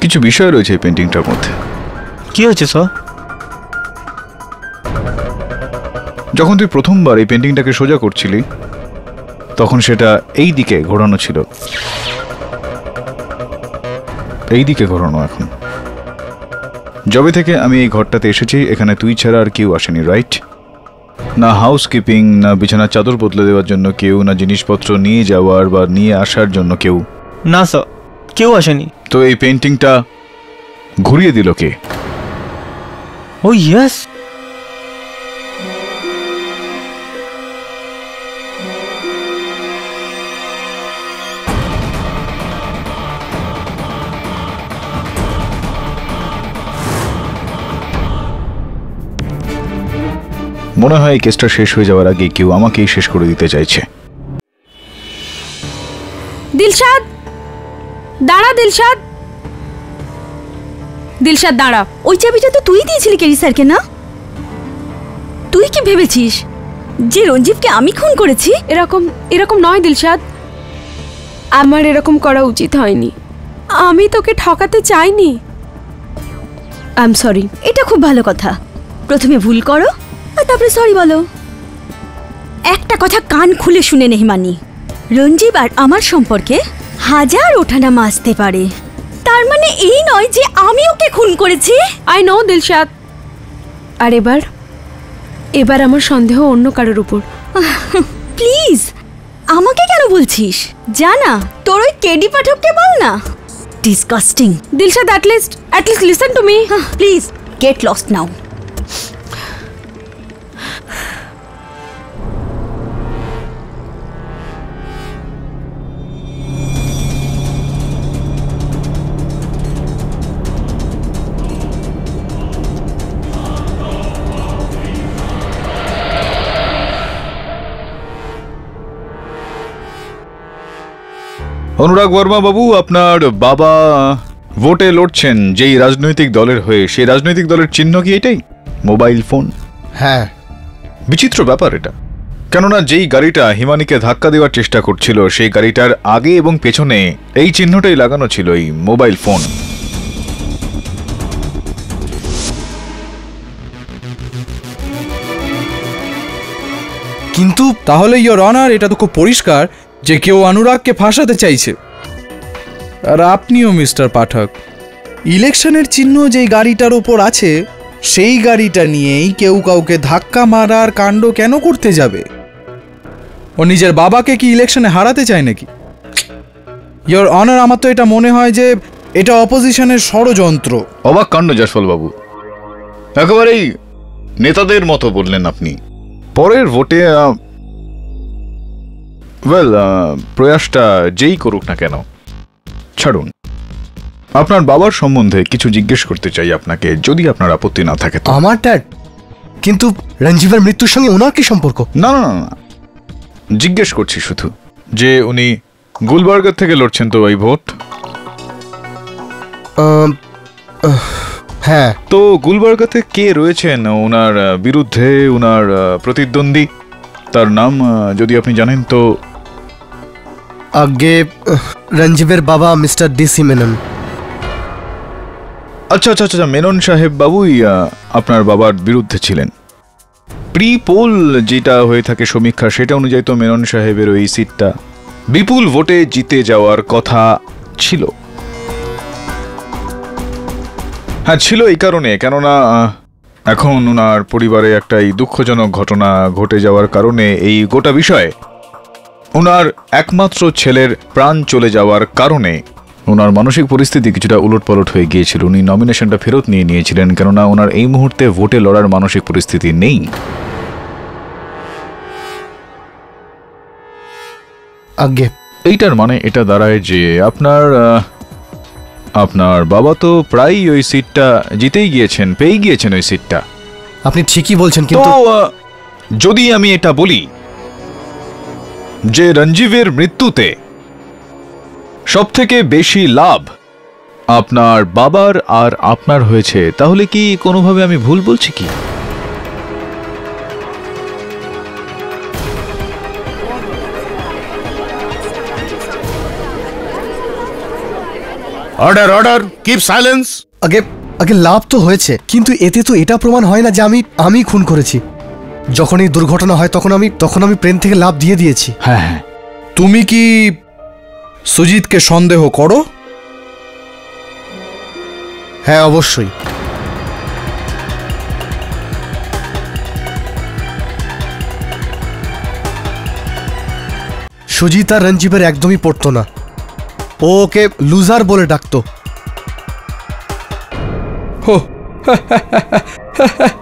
কিছু বিষয় রয়েছে এই পেন্টিংটার মধ্যে। কি হয়েছে স্যার? যখন তুই প্রথমবার এই পেন্টিংটাকে সোজা করছিলি তখন সেটা এই দিকে ঘোরানো ছিল, এই দিকে ঘোরানো এখন। যবে থেকে আমি এই ঘরটাতে এসেছি, এখানে তুই ছাড়া আর কেউ আসেনি, রাইট? না হাউসকিপিং, না বিছানার চাদর বদলে দেওয়ার জন্য কেউ, না জিনিসপত্র নিয়ে যাওয়ার বা নিয়ে আসার জন্য কেউ। না স্যার, কেউ আসেনি। তো এই পেন্টিংটা ঘুরিয়ে দিল কে? ও ইয়েস, মনে হয় এই কেসটা শেষ হয়ে যাওয়ার আগে কেউ আমাকেই শেষ করে দিতে চাইছে। দিলশাদ দাঁড়া, দিলশাদ, দিলশাদ দাঁড়া। ওই চাবিটা তো তুই দিয়েছিলি কেরি স্যারকে, না? তুই কি ভেবেছিস যে রঞ্জীবকে আমি খুন করেছি? এরকম নয় দিলশাদ, আমার এরকম করা উচিত হয়নি। আমি তোকে ঠকাতে চাইনি। I am sorry. এটা খুব ভালো কথা, প্রথমে ভুল করো আর তারপরে সরি বলো। একটা কথা কান খুলে শুনে নে হিমানি, রঞ্জীব আর আমার সম্পর্কে হাজার ওঠানামা আসতে পারে, তার মানে এই নয় যে আমি ওকে খুন করেছি। I know Dilshad. আর এবার আমার সন্দেহ অন্য কারোর উপর। প্লিজ আমাকে কেন বলছিস? জানা তোর ওই কেডি পাঠককে বল না। Disgusting. Dilshad, at least listen to me. Please get lost now. Anurag Verma babu, আপনার বাবা ভোটে লড়ছেন যেই রাজনৈতিক দলের হয়ে, সেই রাজনৈতিক দলের চিহ্ন কি এটাই? Mobile phone? হ্যাঁ। বিচিত্র ব্যাপার এটা, কেননা যেই গাড়িটা হিমানিকে ধাক্কা দেওয়ার চেষ্টা করছিল সেই গাড়িটার আগে এবং পেছনে এই চিহ্নটাই লাগানো ছিল, এই মোবাইল ফোন। কিন্তু তাহলে ইয়োর অনার, এটা তো খুব পরিষ্কার যে কেউ অনুরাগকে ফাঁসাতে চাইছে। আর আপনিও মিস্টার পাঠক, ইলেকশনের চিহ্ন যেই গাড়িটার ওপর আছে সেই গাড়িটা নিয়েই কেউ কাউকে ধাক্কা মারার কাণ্ড কেন করতে যাবে? ও নিজের বাবাকে কি ইলেকশনে হারাতে চায় নাকি? ইয়োর অনার, আমার তো এটা মনে হয় যে এটা অপোজিশনের ষড়যন্ত্র। অবাক কাণ্ড যশপাল বাবু, একেবারেই নেতাদের মতো বললেন আপনি। পরের ভোটে প্রয়াসটা যেই করুক না কেন, ছাড়ুন। আপনার বাবার সম্বন্ধে কিছু জিজ্ঞেস করতে চাই আপনাকে, যদি আপনার আপত্তি না থাকে। আমার ড্যাড? কিন্তু রঞ্জীবের মৃত্যুর সঙ্গে ওনার কি সম্পর্ক? না না না, জিজ্ঞেস করছি শুধু যে উনি গুলবার্গার থেকে লড়ছেন তো এই ভোট? হ্যাঁ। তো গুলবার্গাতে কে রয়েছেন ওনার বিরুদ্ধে, ওনার প্রতিদ্বন্দ্বী? তার নাম যদি আপনি জানেন তো। আগে রঞ্জীবের বাবা মিস্টার ডিসি মেনন। আচ্ছা আচ্ছা আচ্ছা, মেনন সাহেব বাবুই আপনার বাবার বিরুদ্ধে ছিলেন। প্রি পোল যেটা হয়ে থাকে সমীক্ষা, সেটা অনুযায়ী তো মেনন সাহেবের ওই সিটটা বিপুল ভোটে জিতে যাওয়ার কথা ছিল। হ্যাঁ ছিল এই কারণে, কেননা এখন ওনার পরিবারে একটা এই দুঃখজনক ঘটনা ঘটে যাওয়ার কারণে এই গোটা বিষয়ে ওনার একমাত্র ছেলের প্রাণ চলে যাওয়ার কারণে ওনার মানসিক পরিস্থিতি কিছুটা উলটপালট হয়ে গিয়েছিল। উনি নমিনেশনটা ফেরত নিয়েছিলেন, কেননা ওনার এই মুহূর্তে ভোটে লড়ার মানসিক পরিস্থিতি নেই। আগে এইটার মানে এটা দাঁড়ায় যে আপনার বাবা তো প্রায় ওই সিটটা জিতেই গিয়েছেন, পেয়ে গিয়েছেন ওই সিটটা। আপনি ঠিকই বলছেন, কিন্তু যদি আমি এটা বলি যে রঞ্জীবের মৃত্যুতে সবথেকে বেশি লাভ আপনার বাবার আর আপনার হয়েছে, তাহলে কি কোনোভাবে আমি ভুল বলছি কি? Order order, keep silence. আগে লাভ তো হয়েছে, কিন্তু এতে তো এটা প্রমাণ হয় না যে আমি খুন করেছি। যখন এই দুর্ঘটনা হয় তখন আমি প্লেন থেকে লাভ দিয়ে দিয়েছি। হ্যাঁ হ্যাঁ। তুমি কি সুজিতকে সন্দেহ করো? হ্যাঁ অবশ্যই। সুজিত আর রঞ্জীবের একদমই পড়তো না, ও ওকে লুজার বলে ডাকতো।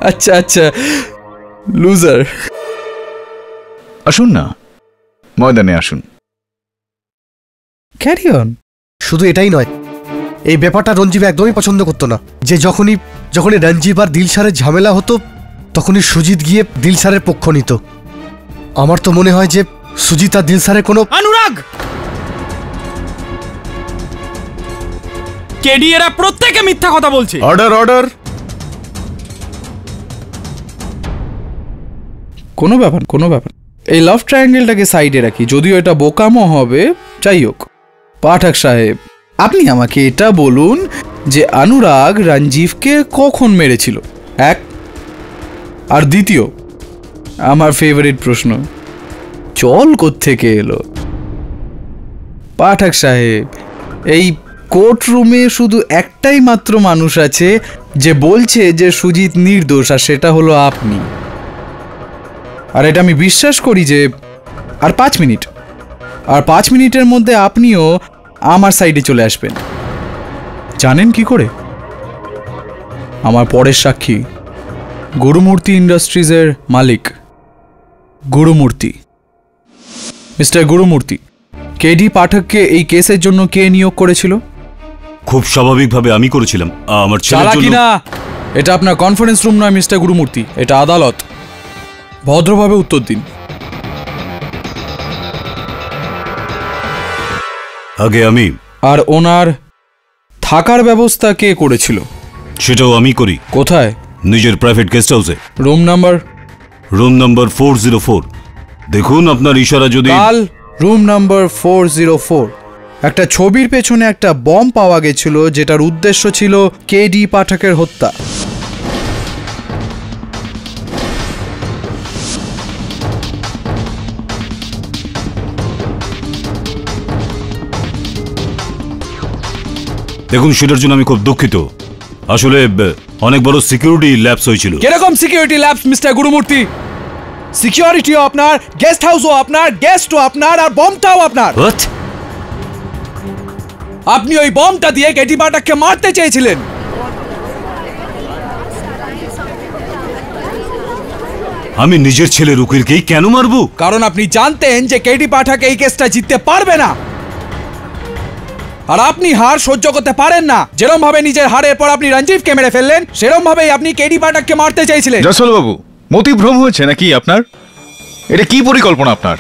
আচ্ছা আচ্ছা, লুজার। আসুন না, ময়দানে আসুন। Carry on. শুধু এটাই নয়, এই ব্যাপারটা রঞ্জীব একদমই পছন্দ করতো না, যে যখনই রঞ্জীব আর দিলশারের ঝামেলা হতো তখনই সুজিত গিয়ে দিলশারের পক্ষ নিত। আমার তো মনে হয় যে সুজিত আর দিলশারের কোনো অনুরাগ, কেডি এরা প্রত্যেকে মিথ্যা কথা বলছে। Order order. কোনো ব্যাপার। এই লাভ ট্রায়াঙ্গেলটাকে সাইডে রাখি, যদিও এটা বোকামো হবে। যাই হোক, পাঠক সাহেব, আপনি আমাকে এটা বলুন যে অনুরাগ রঞ্জীবকে কখন মেরেছিল? এক। আর দ্বিতীয়, আমার ফেভারিট প্রশ্ন, জল কোত্থেকে এলো? পাঠক সাহেব, এই কোর্ট রুমে শুধু একটাই মাত্র মানুষ আছে যে বলছে যে সুজিত নির্দোষ, আর সেটা হলো আপনি। আর এটা আমি বিশ্বাস করি যে আর 5 মিনিটের মধ্যে আপনিও আমার সাইডে চলে আসবেন। জানেন কি করে? আমার পরের সাক্ষী গুরুমূর্তি ইন্ডাস্ট্রিজের মালিক গুরুমূর্তি। মিস্টার গুরুমূর্তি, কেডি পাঠককে এই কেসের জন্য কে নিয়োগ করেছিল? খুব স্বাভাবিকভাবে আমি করেছিলাম। আমার ছেলের জন্য। না, এটা আপনার কনফারেন্স রুম নয় মিস্টার গুরুমূর্তি, এটা আদালত। ভদ্রভাবে উত্তর দিন। আগে আমি। আর ওনার থাকার ব্যবস্থা কে করেছিল? সেটাও আমি করি। কোথায়? নিজের প্রাইভেট গেস্ট হাউসে। Room number 404। দেখুন আপনার ইশারা যদি। কাল রুম নাম্বার 404 একটা ছবির পেছনে একটা বম পাওয়া গেছিল, যেটার উদ্দেশ্য ছিল কেডি পাঠকের হত্যা। দেখুন, সেটার জন্য আমি খুব দুঃখিত। আসলে অনেক বড় সিকিউরিটি ল্যাপস হয়েছিল। কিরকম সিকিউরিটি ল্যাপস মিস্টার গুরুমূর্তি? সিকিউরিটিও আপনার, গেস্ট হাউসও আপনার, গেস্টও আপনার, আর বমটাও আপনার। আপনি ওই বমটা দিয়ে কেটি পাঠককে মারতে চেয়েছিলেন। আমি নিজের ছেলের উকিলকেই কেন মারবো? কারণ আপনি জানতেন যে কেটি পাঠক এই কেসটা জিততে পারবে না, আর আপনি হার সহ্য করতে পারেন না। যেরকম ভাবে নিজের হারের পর আপনি রঞ্জিবকে মেরে ফেললেন, সেরকম ভাবেই আপনি কেটি পাঠককে মারতে চাইছিলেন। জয়সওয়াল বাবু, মতিভ্রম হয়েছে নাকি আপনার? এটা কি পরিকল্পনা আপনার,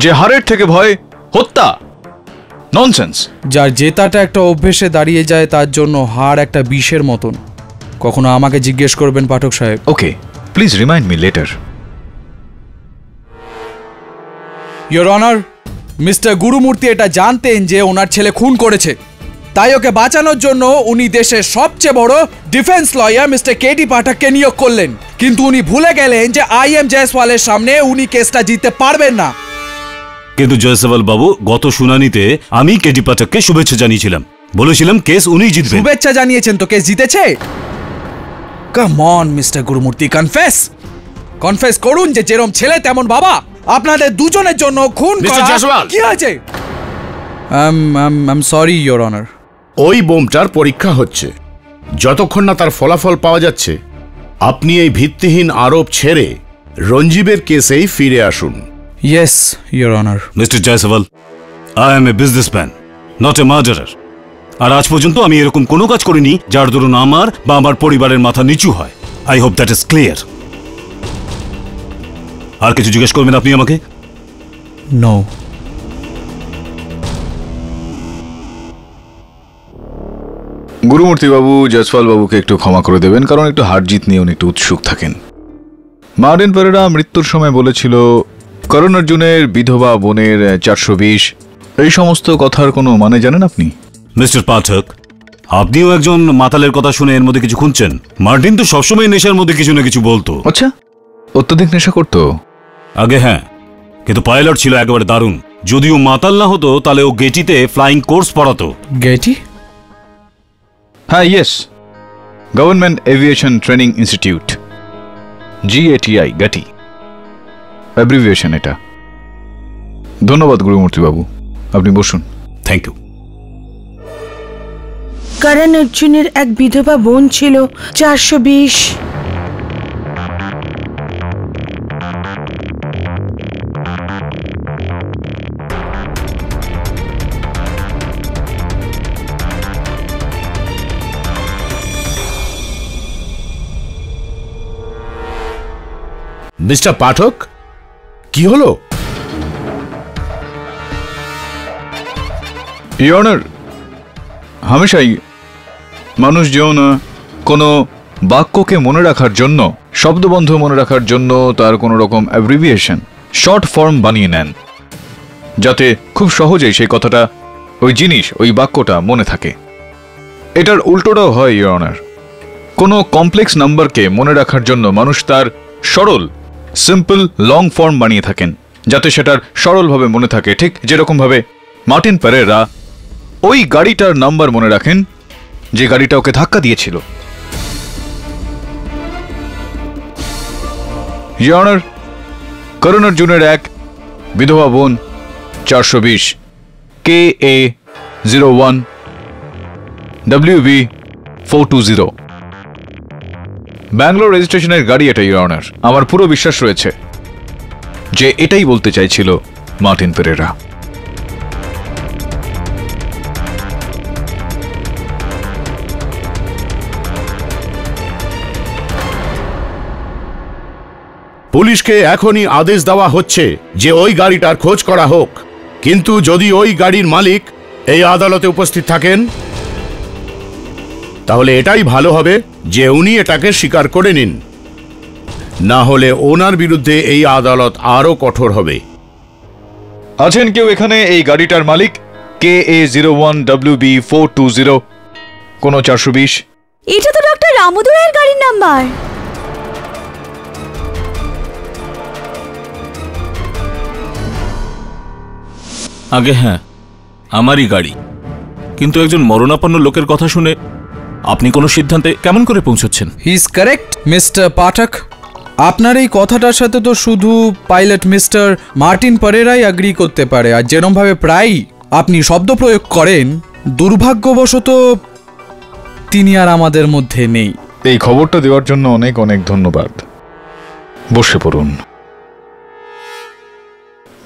যে হারের থেকে ভয় হত্যা? ননসেন্স। যার জেতাটা একটা অভ্যেসে দাঁড়িয়ে যায়, তার জন্য হার একটা বিষের মতন। কখনো আমাকে জিজ্ঞেস করবেন Pathak sahib. Okay, please remind me later. Your honour, mister Gurumurthy এটা জানতেন যে ওনার ছেলে খুন করেছে, তাই ওকে বাঁচানোর জন্য উনি দেশের সবচেয়ে বড় ডিফেন্স লয়ার মিস্টার কেটি পাঠককে নিয়োগ করলেন। কিন্তু উনি ভুলে গেলেন যে IM জয়সওয়ালের সামনে উনি কেসটা জিততে পারবেন না। কিন্তু জয়সওয়াল বাবু, গত শুনানিতে আমি কেটি পাঠককে শুভেচ্ছা জানিয়েছিলাম, বলেছিলাম কেস উনিই জিতবেন। শুভেচ্ছা জানিয়েছেন তো কেস জিতেছে? Come on mister Gurumurti, confess করুন যে যেরকম ছেলে তেমন বাবা। আপনাদের দুজনের জন্য খুন করা কি হয়েছে? I'm sorry, Your Honor. ওই বোমটার পরীক্ষা হচ্ছে। যতক্ষণ না তার ফলাফল পাওয়া যাচ্ছে, আপনি এই ভিত্তিহীন আরোপ ছেড়ে রঞ্জিবের কেসেই ফিরে আসুন। Yes, Your Honor. Mister Jaiswal, I am a businessman, not a murderer. আর আজ পর্যন্ত আমি এরকম কোনো কাজ করিনি যার দরুন আমার বা আমার পরিবারের মাথা নিচু হয়। I hope that is clear. আর কিছু জিজ্ঞেস করবেন আপনি আমাকে? No. গুরুমূর্তি বাবু, জয়সওয়াল বাবুকে একটু ক্ষমা করে দেবেন, কারণ একটু হার জিত নিয়ে উনি একটু উৎসুক থাকেন। মার্টিন পেরেরা মৃত্যুর সময় বলেছিল করণ অর্জুনের বিধবা বোনের 420, এই সমস্ত কথার কোনো মানে জানেন আপনি? মিস্টার পাঠক, আপনিও একজন মাতালের কথা শুনে এর মধ্যে কিছু খুঁজছেন। মার্টিন তো সবসময় নেশার মধ্যে কিছু না কিছু বলতো। আচ্ছা, অত্যধিক নেশা করতো আগে? হ্যাঁ, কিন্তু পাইলট ছিল একেবারে দারুণ। যদিও মাতাল না হতো, তাহলে ও গেটিতে ফ্লাইং কোর্স পড়াতো। গেটি? হ্যাঁ, yes, government aviation training institute, GATI, গাটি অ্যাব্রিভিয়েশন এটা। ধন্যবাদ গুরুমূর্তি বাবু, আপনি বসুন। Thank you. করণ অর্জুনের এক বিধবা বোন ছিল 420। মিস্টার পাঠক, কি হলো? ইওর অনার, হামেশাই মানুষজন কোনো বাক্যকে মনে রাখার জন্য, শব্দবন্ধ মনে রাখার জন্য তার কোনো রকম অ্যাব্রিভিয়েশন, শর্ট ফর্ম বানিয়ে নেন, যাতে খুব সহজেই সেই কথাটা, ওই জিনিস, ওই বাক্যটা মনে থাকে। এটার উল্টোটাও হয় ইওর অনার। কোনো কমপ্লেক্স নাম্বারকে মনে রাখার জন্য মানুষ তার সরল, সিম্পল লং ফর্ম বানিয়ে থাকেন, যাতে সেটার সরলভাবে মনে থাকে। ঠিক যেরকমভাবে মার্টিন পেরেরা ওই গাড়িটার নাম্বার মনে রাখেন যে গাড়িটা ওকে ধাক্কা দিয়েছিল। ইওর অনার, করণ অর্জুনের এক বিধবা বোন 420, KA01 WB 420, ব্যাঙ্গালোর রেজিস্ট্রেশনের গাড়ি এটা ইওর অনার। আমার পুরো বিশ্বাস রয়েছে যে এটাই বলতে চাইছিল মার্টিন পেরেরা। পুলিশকে এখনই আদেশ দেওয়া হচ্ছে যে ওই গাড়িটার খোঁজ করা হোক, কিন্তু যদি ওই গাড়ির মালিক এই আদালতে উপস্থিত থাকেন, তাহলে এটাই ভালো হবে যে উনি এটাকে স্বীকার করে নিন, না হলে ওনার বিরুদ্ধে এই আদালত আরো কঠোর হবে। আছেন কেউ এখানে এই গাড়িটার মালিক? KA01 WB 420, কোনো 420? এটা তো ডক্টর রামুদু রায়ের গাড়ির নাম্বার। আগে হ্যাঁ, আমারই গাড়ি। কিন্তু একজন মরণাপন্ন লোকের কথা শুনে আপনি কোনো সিদ্ধান্তে কেমন করে পৌঁছচ্ছেন? হি ইজ কারেক্ট মিস্টার পাঠক। আপনার এই কথাটার সাথে তো শুধু পাইলট মিস্টার মার্টিন পেরেরাই এগ্রি করতে পারে। আর যেরকম ভাবে প্রায়ই আপনি শব্দ প্রয়োগ করেন, দুর্ভাগ্যবশত তিনি আর আমাদের মধ্যে নেই। এই খবরটা দেওয়ার জন্য অনেক অনেক ধন্যবাদ। বসে পড়ুন।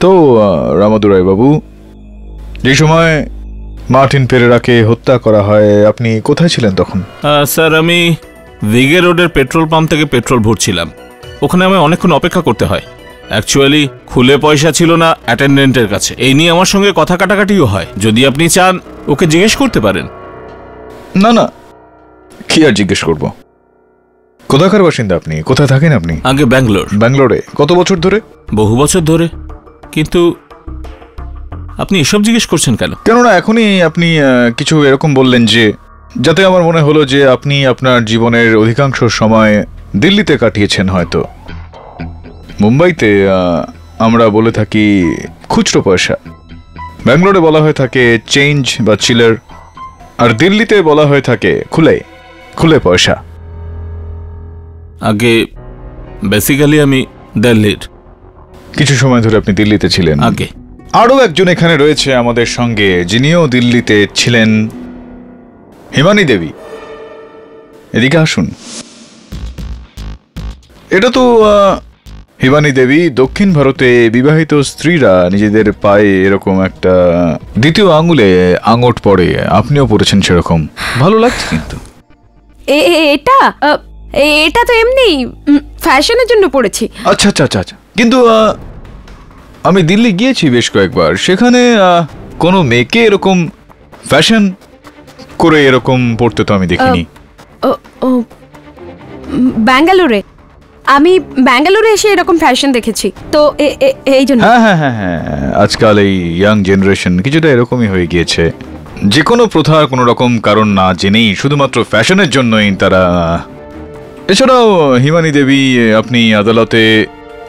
তো রামাদুরাই বাবু, যে সময় মার্টিন পেরেরাকে হত্যা করা হয় আপনি কোথায় ছিলেন তখন? স্যার, আমি ভিগে রোডের পেট্রোল পাম্প থেকে পেট্রোল ভরছিলাম। ওখানে আমায় অনেকক্ষণ অপেক্ষা করতে হয়। অ্যাকচুয়ালি খুলে পয়সা ছিল না অ্যাটেন্ডেন্টের কাছে। এই নিয়ে আমার সঙ্গে কথা কাটাকাটিও হয়। যদি আপনি চান ওকে জিজ্ঞেস করতে পারেন। না না, কি আর জিজ্ঞেস করব। কোথাকার বাসিন্দা আপনি? কোথায় থাকেন আপনি? আগে ব্যাঙ্গালোর। ব্যাঙ্গালোরে কত বছর ধরে? বহু বছর ধরে। কিন্তু আপনি এসব জিজ্ঞেস করছেন কেন? কেননা এখনই আপনি কিছু এরকম বললেন যে যাতে আমার মনে হলো যে আপনি আপনার জীবনের অধিকাংশ সময় দিল্লিতে কাটিয়েছেন। হয়তো মুম্বাইতে আমরা বলে থাকি খুচরো পয়সা, ব্যাঙ্গালোরে বলা হয়ে থাকে চেঞ্জ বা চিলার, আর দিল্লিতে বলা হয়ে থাকে খুলে খুলে পয়সা। আগে বেসিক্যালি আমি দিল্লির। কিছু সময় ধরে আপনি দিল্লিতে ছিলেন। আগে আরও একজন এখানে রয়েছে আমাদের সঙ্গে, যিনিও দিল্লিতে ছিলেন, হিমানি দেবী। এদিকে আসুন। এটা তো হিমানি দেবী। দক্ষিণ ভারতে বিবাহিত স্ত্রীরা নিজেদের পায়ে এরকম একটা দ্বিতীয় আঙুলে আঙট পরে, আপনিও পড়েছেন সেরকম। ভালো লাগছে কিন্তু। এটা এটা তো এমনি ফ্যাশনের জন্য পড়েছি। আচ্ছা আচ্ছা আচ্ছা আচ্ছা। কিন্তু আমি দিল্লি গিয়েছি বেশ কয়েকবার, সেখানে কোনো মেয়েকে এরকম ফ্যাশন করে এরকম পড়তে তো আমি দেখিনি। ব্যাঙ্গালোরে আমি ব্যাঙ্গালোরে এসে এরকম ফ্যাশন দেখেছি তো এই জন্য। হ্যাঁ হ্যাঁ হ্যাঁ হ্যাঁ, আজকাল এই ইয়াং জেনারেশন কিছুটা এরকমই হয়ে গিয়েছে। যে কোনো প্রথার কোনো রকম কারণ না জেনেই শুধুমাত্র ফ্যাশনের জন্যই তারা। এছাড়াও হিমানি দেবী, আপনি আদালতে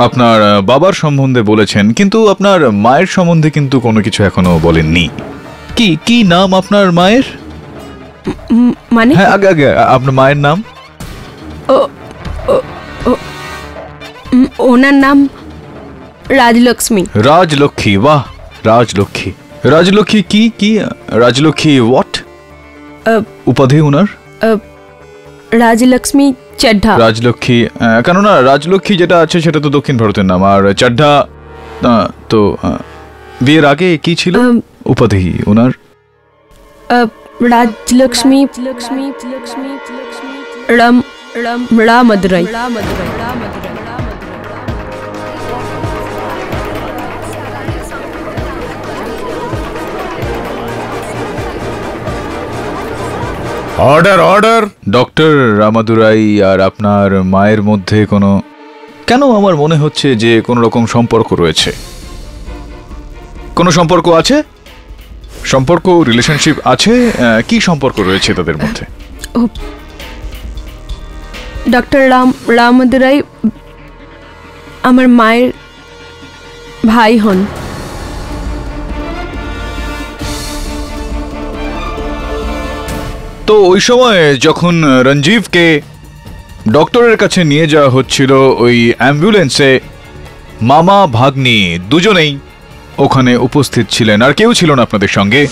আপনার বাবার সম্বন্ধে বলেছেন, কিন্তু আপনার মায়ের সম্বন্ধে কিন্তু কোনো কিছু এখনো বলেননি। কি কি নাম আপনার মায়ের? মানে হ্যাঁ, আগে আগে আপনার মায়ের নাম? ওনার নাম রাজলক্ষ্মী। রাজলক্ষ্মী, বাহ, রাজলক্ষ্মী। রাজলক্ষ্মী কি কি? রাজলক্ষ্মী হোয়াট উপাধি ওনার? রাজলক্ষ্মী চাড্ডা। রাজলক্ষ্মী, কেননা রাজলক্ষ্মী যেটা আছে সেটা তো দক্ষিণ ভারতের নাম, আর চাড্ডা তো বিয়ের আগে কি ছিল উপাধি ওনার? Rajalakshmi Ramadurai. Order order. Doctor Ramadurai আর আপনার মায়ের মধ্যে কোনো, কেন আমার মনে হচ্ছে যে কোনো রকম সম্পর্ক রয়েছে। কোনো সম্পর্ক আছে? সম্পর্ক, রিলেশনশিপ আছে? কি সম্পর্ক রয়েছে তাদের মধ্যে? ডক্টর রামাদুরাই আমার মায়ের ভাই হন। তো ওই সময় যখন রঞ্জীবকে ডক্টরের কাছে নিয়ে যাওয়া হচ্ছিল ওই অ্যাম্বুলেন্সে, মামা ভাগ্নি দুজনেই ওখানে উপস্থিত ছিলেন, আর কেউ ছিল না আপনাদের সঙ্গে।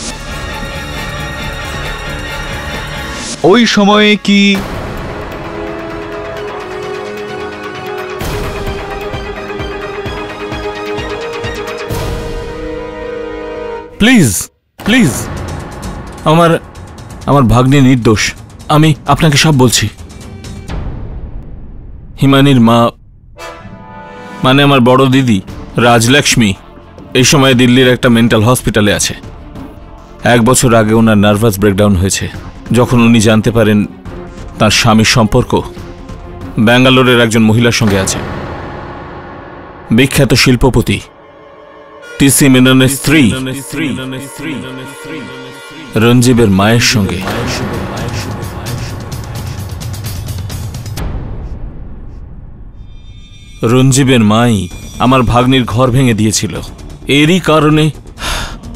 ওই সময়ে কি প্লিজ প্লিজ, আমার ভাগ্নে নির্দোষ। আমি আপনাকে সব বলছি। হিমানির মা, মানে আমার বড় দিদি রাজলক্ষ্মী, এই সময় দিল্লির একটা মেন্টাল হসপিটালে আছে। 1 বছর আগে ওনার নার্ভাস ব্রেকডাউন হয়েছে যখন উনি জানতে পারেন তার স্বামীর সম্পর্ক ব্যাঙ্গালোরের একজন মহিলার সঙ্গে আছে, বিখ্যাত শিল্পপতি টিসি মেননের স্ত্রী রঞ্জীবের মায়ের সঙ্গে। রঞ্জীবের মাই আমার ভাগ্নির ঘর ভেঙে দিয়েছিল। এরই কারণে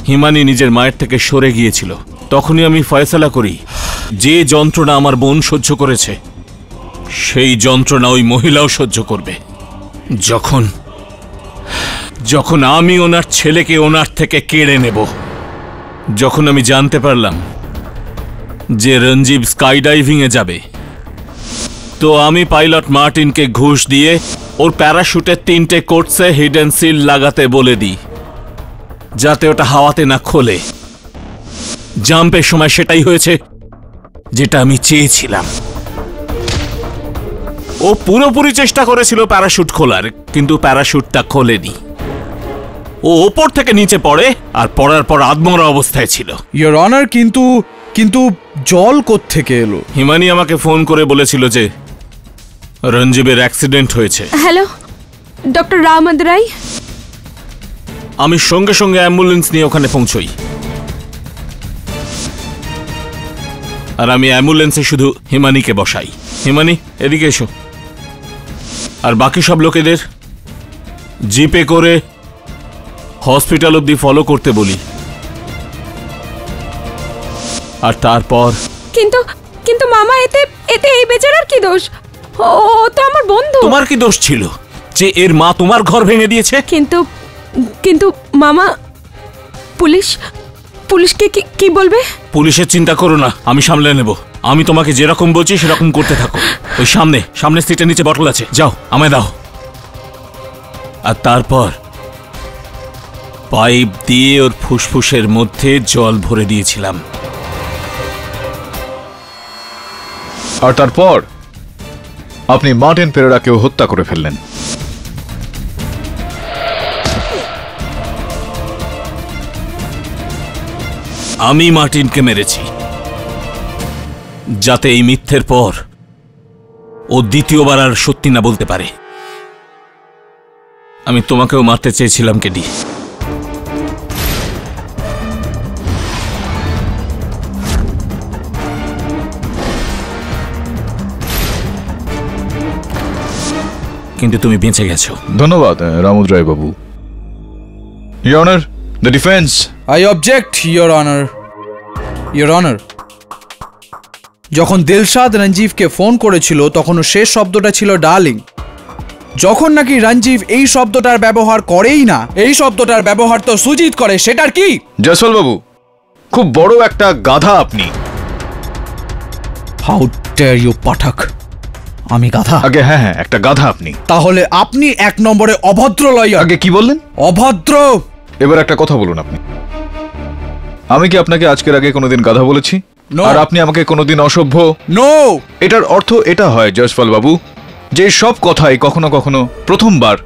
হিমানি নিজের মায়ের থেকে সরে গিয়েছিল। তখনই আমি ফয়সালা করি, যে যন্ত্রণা আমার বোন সহ্য করেছে সেই যন্ত্রণা ওই মহিলাও সহ্য করবে। যখন আমি ওনার ছেলেকে ওনার থেকে কেড়ে নেব। যখন আমি জানতে পারলাম যে রঞ্জীব স্কাই ডাইভিং এ যাবে, তো আমি পাইলট মার্টিনকে ঘুষ দিয়ে ওর প্যারাশুটের 3টে কোর্সে হিডেন সিল লাগাতে বলে দিই, যাতে ওটা হাওয়াতে না খোলে। জাম্পের সময় সেটাই হয়েছে যেটা আমি চেয়েছিলাম। ও পুরোপুরি চেষ্টা করেছিল প্যারাশুট খোলার, কিন্তু প্যারাশুটটা খোলেনি। ও ওপর থেকে নিচে পড়ে, আর পড়ার পর আধমরা অবস্থায় ছিল। ইয়োর অনার, কিন্তু জল কোত্থেকে এলো? হিমানি আমাকে ফোন করে বলেছিল যে রঞ্জীবের অ্যাক্সিডেন্ট হয়েছে। হ্যালো, ডক্টর রামাদ রাই। আমি সঙ্গে সঙ্গে অ্যাম্বুলেন্স নিয়ে ওখানে পৌঁছই, আর আমি অ্যাম্বুলেন্সে শুধু হিমানিকে বসাই। হিমানি, এদিকে এসো। আর বাকি সব লোকেদের জিপে করে হসপিটাল অব্দি ফলো করতে বলি। আর তারপর কিন্তু মামা, এতে এই বেচারার কি দোষ? ও তো আমার বন্ধু। তোমার কি দোষ ছিল যে এর মা তোমার ঘর ভেঙে দিয়েছে? কিন্তু মামা, পুলিশকে কি বলবে? পুলিশের চিন্তা করো না, আমি সামলে নেব। আমি তোমাকে যেরকম বলছি সেরকম করতে থাকো। ওই সামনে সিটের নিচে বটল আছে, যাও আমায় দাও। আর তারপর পাইপ দিয়ে ওর ফুসফুসের মধ্যে জল ভরে দিয়েছিলাম। আর তারপর আপনি মার্টিন পেরেরাকেও হত্যা করে ফেললেন। আমি মার্টিনকে মেরেছি, যাতে এই মিথ্যের পর ও দ্বিতীয়বার আর সত্যি না বলতে পারে। আমি তোমাকেও মারতে চেয়েছিলাম কেডি। কিন্তু তুমি বেঁচে গেছো। ধন্যবাদ রামুদ রায় বাবু। Your honour, the defence. I object, your honour. Your honour, যখন দিলশাদ রঞ্জীবকে ফোন করেছিল তখন শেষ শব্দটা ছিল ডার্লিং। যখন নাকি রঞ্জীব এই শব্দটার ব্যবহার করেই না, এই শব্দটার ব্যবহার তো সুজিত করে, সেটার কি? জয়সওয়াল বাবু, খুব বড় একটা গাধা আপনি। হাউ ডেয়ার ইউ পাঠক! আমি গাধা? আগে হ্যাঁ, একটা গাধা আপনি। তাহলে আপনি 1 নম্বরে অভদ্র লয়ার। আগে কি বললেন? অভদ্র। এবার একটা কথা বলুন আপনি। আমি কি আপনাকে আজকের আগে কোনোদিন গাধা বলেছি? আর আপনি আমাকে কোনোদিন অসভ্য? নো। এটার অর্থ এটা হয় জয়সওয়াল বাবু, যে সব কথাই কখনো কখনো প্রথমবার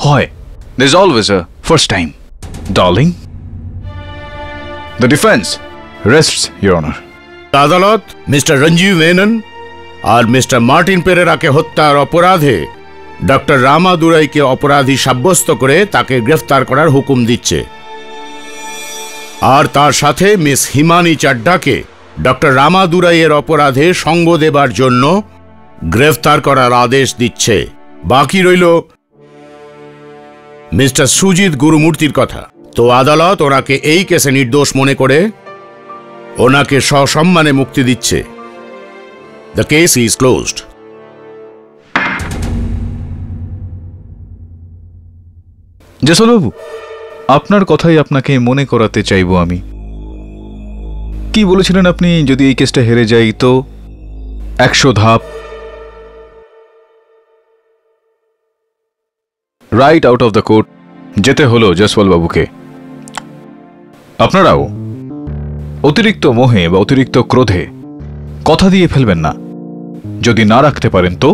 হয়। There's always a first time, darling. The defense rests, Your Honor. আদালত মিস্টার রঞ্জীব মেনন আর মিস্টার মার্টিন পেরেরাকে হত্যার অপরাধে ডক্টর রামাদুরাইকে অপরাধী সাব্যস্ত করে তাকে গ্রেফতার করার হুকুম দিচ্ছে। আর তার সাথে মিস হিমানি চাড্ডাকে ডক্টর রামাদুরাইয়ের অপরাধে সঙ্গ দেবার জন্য গ্রেফতার করার আদেশ দিচ্ছে। বাকি রইল মিস্টার সুজিত গুরুমূর্তির কথা। তো আদালত ওনাকে এই কেসে নির্দোষ মনে করে ওনাকে সসম্মানে মুক্তি দিচ্ছে। The case is closed. জয়সওয়ালবাবু, আপনার কথাই আপনাকে মনে করাতে চাইব আমি। কি বলেছিলেন আপনি, যদি এই কেসটা হেরে যাই তো 100 ধাপ right out of the court যেতে হলো জয়সওয়ালবাবুকে। আপনারাও অতিরিক্ত মোহে বা অতিরিক্ত ক্রোধে কথা দিয়ে ফেলবেন না। যদি না রাখতে পারেন তো